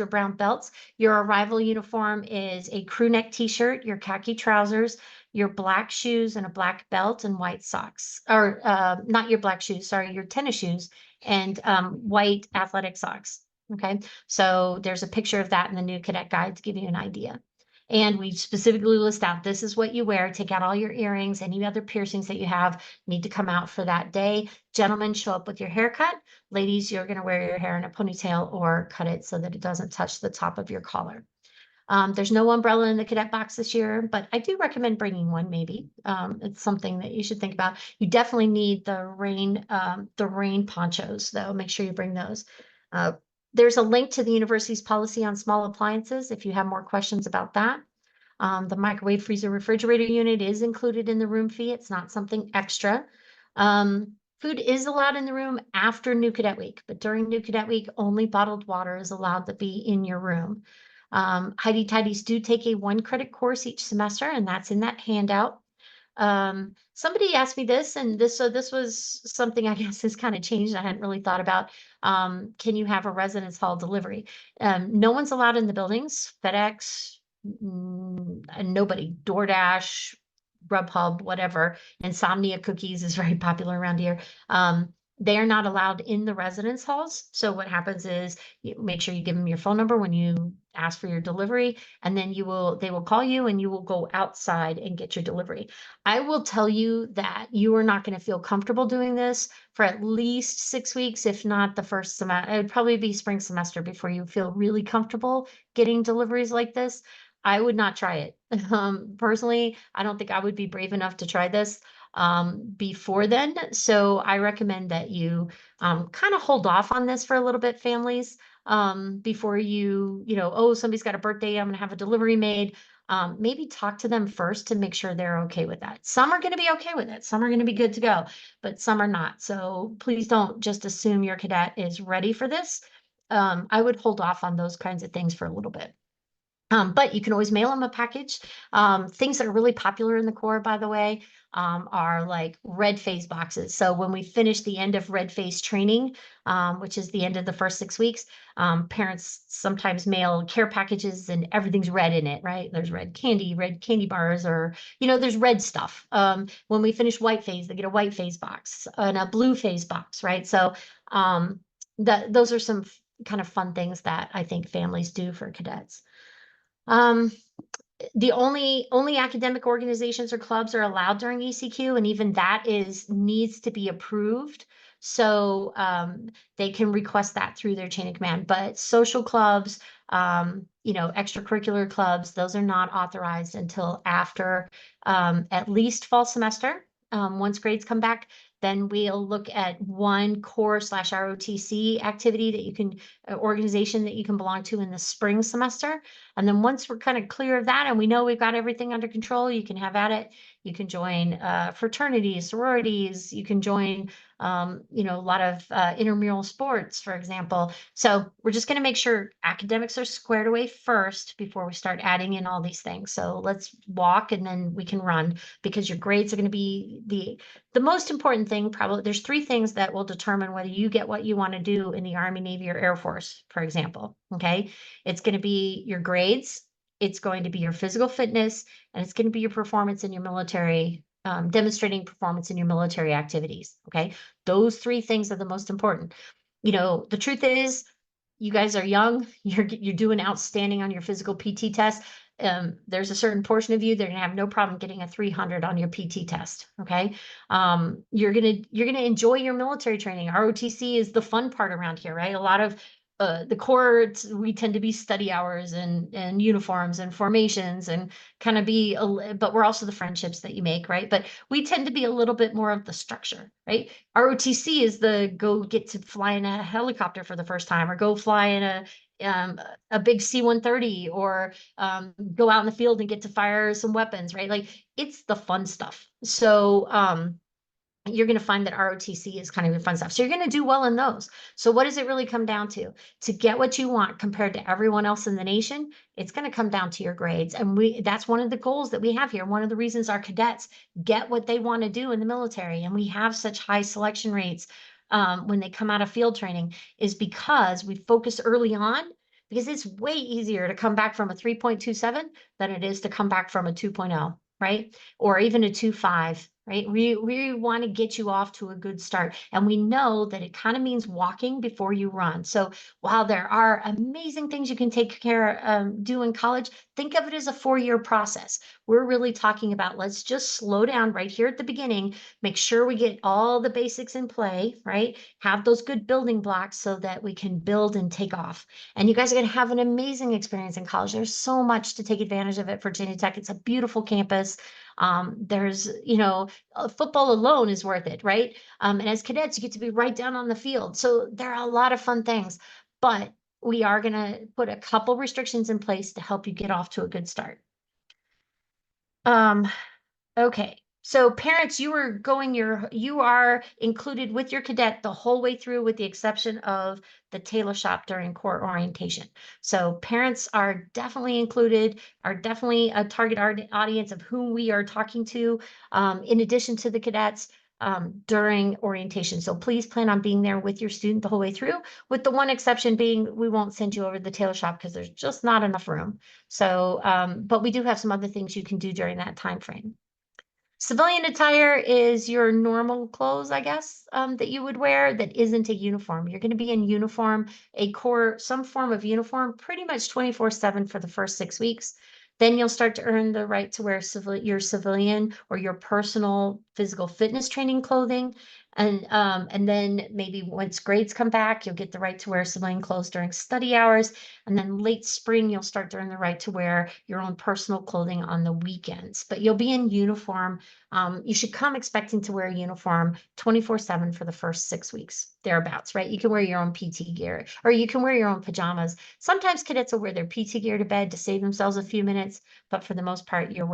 brown belts. Your arrival uniform is a crew neck t-shirt, your khaki trousers, your black shoes and a black belt, and white socks, or not your black shoes, sorry, your tennis shoes and white athletic socks. Okay, so there's a picture of that in the new cadet guide to give you an idea. And we specifically list out, this is what you wear. Take out all your earrings, any other piercings that you have need to come out for that day. Gentlemen, show up with your haircut. Ladies, you're going to wear your hair in a ponytail or cut it so that it doesn't touch the top of your collar. There's no umbrella in the cadet box this year, but I do recommend bringing one maybe. It's something that you should think about. You definitely need the rain ponchos, though. Make sure you bring those. There's a link to the university's policy on small appliances if you have more questions about that. The microwave, freezer, refrigerator unit is included in the room fee. It's not something extra. Food is allowed in the room after New Cadet Week, but during New Cadet Week, only bottled water is allowed to be in your room. Heidi Tidies do take a 1-credit course each semester, and that's in that handout. Somebody asked me this, and this was something I guess has kind of changed. I hadn't really thought about. Can you have a residence hall delivery? No one's allowed in the buildings. FedEx, and nobody. DoorDash, Grubhub, whatever. Insomnia cookies is very popular around here. They are not allowed in the residence halls. So what happens is you make sure you give them your phone number when you ask for your delivery, and then they will call you and you will go outside and get your delivery. I will tell you that you are not going to feel comfortable doing this for at least 6 weeks, if not the first semester. It would probably be spring semester before you feel really comfortable getting deliveries like this. I would not try it. Personally, I don't think I would be brave enough to try this before then. So I recommend that you kind of hold off on this for a little bit, families, before oh, somebody's got a birthday, I'm going to have a delivery made. Maybe talk to them first to make sure they're okay with that. Some are going to be okay with it. Some are going to be good to go, but some are not. So please don't just assume your cadet is ready for this. I would hold off on those kinds of things for a little bit. But you can always mail them a package. Things that are really popular in the Corps, by the way, are like red phase boxes. So when we finish the end of red phase training, which is the end of the first 6 weeks, parents sometimes mail care packages and everything's red in it, right? There's red candy bars, or, there's red stuff. When we finish white phase, they get a white phase box and a blue phase box, right? So those are some kind of fun things that I think families do for cadets. Um, the only academic organizations or clubs are allowed during ECQ, and even that needs to be approved. So they can request that through their chain of command. But social clubs, extracurricular clubs, those are not authorized until after at least fall semester. Once grades come back, then we'll look at one core/ROTC activity that you can, organization that you can belong to in the spring semester. And then once we're kind of clear of that and we know we've got everything under control, you can have at it. You can join fraternities, sororities. You can join, a lot of intramural sports, for example. So we're just going to make sure academics are squared away first before we start adding in all these things. So let's walk and then we can run, because your grades are going to be the most important thing. Probably there's three things that will determine whether you get what you want to do in the Army, Navy, or Air Force, for example. Okay. It's going to be your grades, it's going to be your physical fitness, and it's going to be your performance in your military, demonstrating performance in your military activities. Okay. Those three things are the most important. The truth is, you guys are young, you're doing outstanding on your physical PT test. There's a certain portion of you that are gonna have no problem getting a 300 on your PT test. Okay. You're gonna enjoy your military training. ROTC is the fun part around here, right? A lot of the core, we tend to be study hours and uniforms and formations and kind of but we're also the friendships that you make, right? But we tend to be a little bit more of the structure, right? ROTC is the go get to fly in a helicopter for the first time, or go fly in a big C-130, or go out in the field and get to fire some weapons, right? Like, it's the fun stuff. So you're going to find that ROTC is kind of the fun stuff. So you're going to do well in those. So what does it really come down to? To get what you want compared to everyone else in the nation, it's going to come down to your grades. And that's one of the goals that we have here. One of the reasons our cadets get what they want to do in the military, and we have such high selection rates when they come out of field training, is because we focus early on, because it's way easier to come back from a 3.27 than it is to come back from a 2.0, right? Or even a 2.5. Right? We want to get you off to a good start. And we know that it kind of means walking before you run. So while there are amazing things you can do in college, think of it as a 4-year process. We're really talking about, let's just slow down right here at the beginning, make sure we get all the basics in play, right? Have those good building blocks so that we can build and take off. And you guys are going to have an amazing experience in college. There's so much to take advantage of at Virginia Tech. It's a beautiful campus. There's, football alone is worth it, right? And as cadets, you get to be right down on the field. So there are a lot of fun things, but we are going to put a couple restrictions in place to help you get off to a good start. Okay. So parents, you are included with your cadet the whole way through, with the exception of the tailor shop during core orientation. So parents are definitely included, are definitely a target audience of whom we are talking to, in addition to the cadets, during orientation. So please plan on being there with your student the whole way through, with the one exception being we won't send you over to the tailor shop because there's just not enough room. So, but we do have some other things you can do during that time frame. Civilian attire is your normal clothes, I guess, that you would wear that isn't a uniform. You're going to be in uniform, some form of uniform, pretty much 24/7 for the first 6 weeks. Then you'll start to earn the right to wear your civilian or your personal physical fitness training clothing. And then maybe once grades come back, you'll get the right to wear civilian clothes during study hours. And then late spring, you'll start to earn the right to wear your own personal clothing on the weekends. But you'll be in uniform. You should come expecting to wear a uniform 24/7 for the first 6 weeks, thereabouts, right? You can wear your own PT gear, or you can wear your own pajamas. Sometimes cadets will wear their PT gear to bed to save themselves a few minutes, but for the most part, you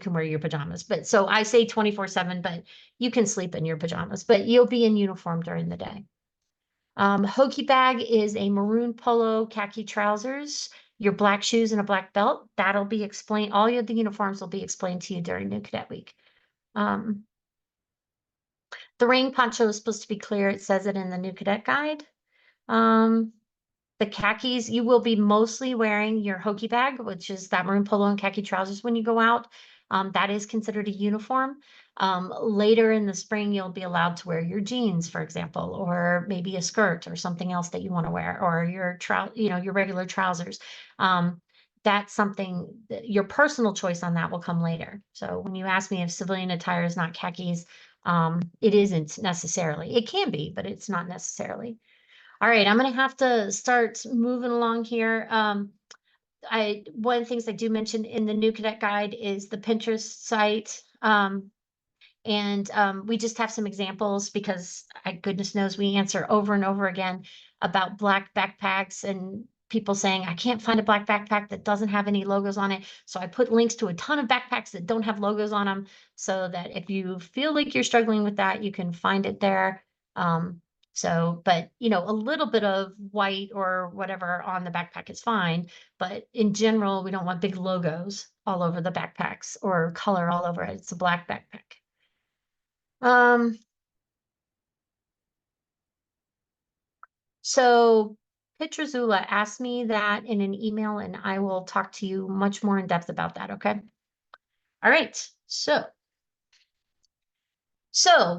can wear your pajamas. But so I say 24/7, but you can sleep in your pajamas, but you'll be in uniform during the day. Hokey bag is a maroon polo, khaki trousers, your black shoes, and a black belt. That'll be explained. All of the uniforms will be explained to you during New Cadet Week. The rain poncho is supposed to be clear. It says it in the New Cadet Guide. The khakis, you will be mostly wearing your hokey bag, which is that maroon polo and khaki trousers when you go out. That is considered a uniform. Later in the spring, you'll be allowed to wear your jeans, for example, or maybe a skirt or something else that you want to wear, or your regular trousers. That's something that your personal choice on that will come later. So when you ask me if civilian attire is not khakis, it isn't necessarily. It can be, but it's not necessarily. All right, I'm gonna have to start moving along here. One of the things I do mention in the new cadet guide is the Pinterest site. We just have some examples because goodness knows we answer over and over again about black backpacks and people saying, I can't find a black backpack that doesn't have any logos on it. So I put links to a ton of backpacks that don't have logos on them so that if you feel like you're struggling with that, you can find it there. But a little bit of white or whatever on the backpack is fine. But in general, we don't want big logos all over the backpacks or color all over it. It's a black backpack. So Petrozula asked me that in an email, and I will talk to you much more in depth about that, okay? All right, so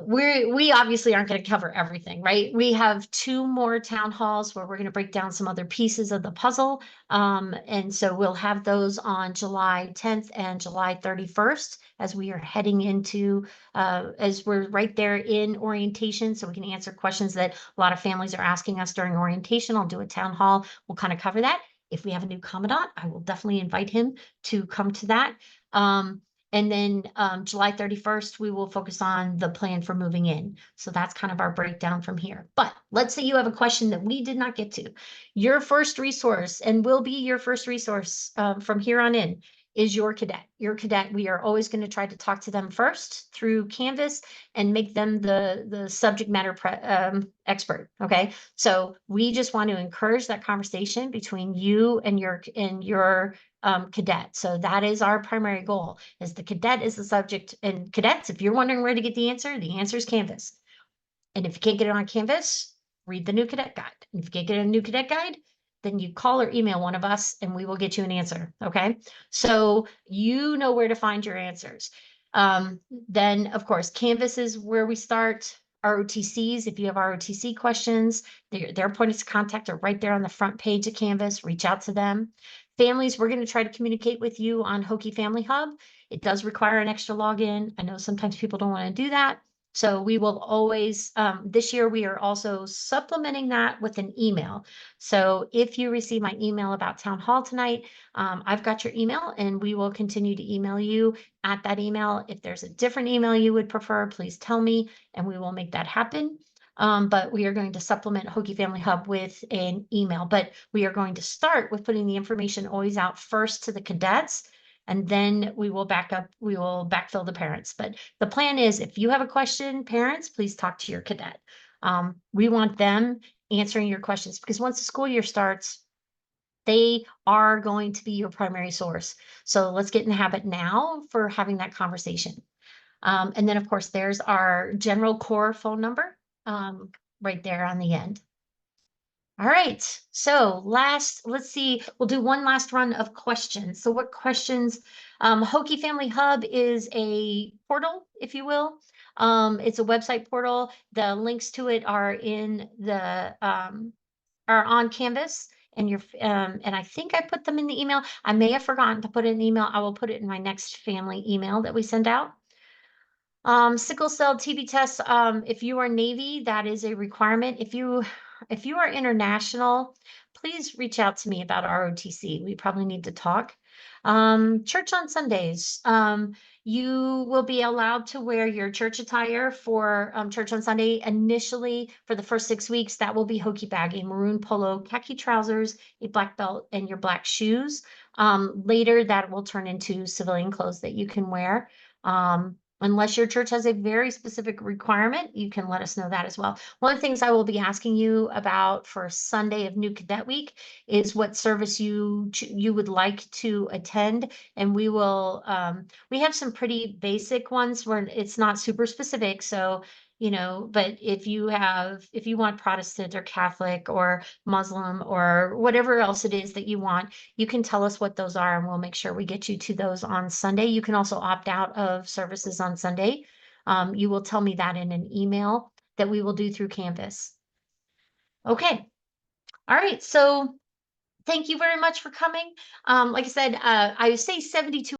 we obviously aren't going to cover everything, right? We have 2 more town halls where we're going to break down some other pieces of the puzzle. And so we'll have those on July 10th and July 31st as we are heading into, as we're right there in orientation, so we can answer questions that a lot of families are asking us during orientation. I'll do a town hall. We'll kind of cover that. If we have a new commandant, I will definitely invite him to come to that. And then July 31st, we will focus on the plan for moving in. So that's kind of our breakdown from here. But let's say you have a question that we did not get to. Your first resource, and will be your first resource from here on in, is your cadet. Your cadet, we are always going to try to talk to them first through Canvas and make them the subject matter expert. Okay, so we just want to encourage that conversation between you and your cadet. So that is our primary goal, is the cadet is the subject. And cadets, if you're wondering where to get the answer is Canvas. And if you can't get it on Canvas, read the new cadet guide. And if you can't get a new cadet guide, then you call or email one of us and we will get you an answer. Okay. So you know where to find your answers. Then of course, Canvas is where we start. ROTCs, if you have ROTC questions, their points of contact are right there on the front page of Canvas. Reach out to them. Families, we're going to try to communicate with you on Hokie Family Hub. It does require an extra login. I know sometimes people don't want to do that. So we will always, this year, we are also supplementing that with an email. So if you receive my email about town hall tonight, I've got your email and we will continue to email you at that email. If there's a different email you would prefer, please tell me and we will make that happen. But we are going to supplement Hokie Family Hub with an email, but we are going to start with putting the information always out first to the cadets. And then we will backfill the parents. But the plan is, if you have a question, parents, please talk to your cadet. We want them answering your questions because once the school year starts, they are going to be your primary source. So let's get in the habit now for having that conversation. And then of course, there's our general core phone number right there on the end. All right, so let's see, we'll do one last run of questions. So what questions? Hokie Family Hub is a portal, if you will. It's a website portal. The links to it are in the are on Canvas, and and I think I put them in the email. I may have forgotten to put it in the email. I will put it in my next family email that we send out. Sickle cell TB tests, if you are Navy, that is a requirement. If you are international, please reach out to me about ROTC. We probably need to talk. Church on Sundays. You will be allowed to wear your church attire for church on Sunday. Initially, for the first 6 weeks, that will be Hokie bag, a maroon polo, khaki trousers, a black belt, and your black shoes. Later, that will turn into civilian clothes that you can wear. Unless your church has a very specific requirement, you can let us know that as well. One of the things I will be asking you about for Sunday of New Cadet Week is what service you would like to attend. And we will, we have some pretty basic ones where it's not super specific. So, but if you want Protestant or Catholic or Muslim or whatever else it is that you want, you can tell us what those are and we'll make sure we get you to those on Sunday. You can also opt out of services on Sunday. You will tell me that in an email that we will do through Canvas. Okay. All right. So thank you very much for coming. Like I said, I say 72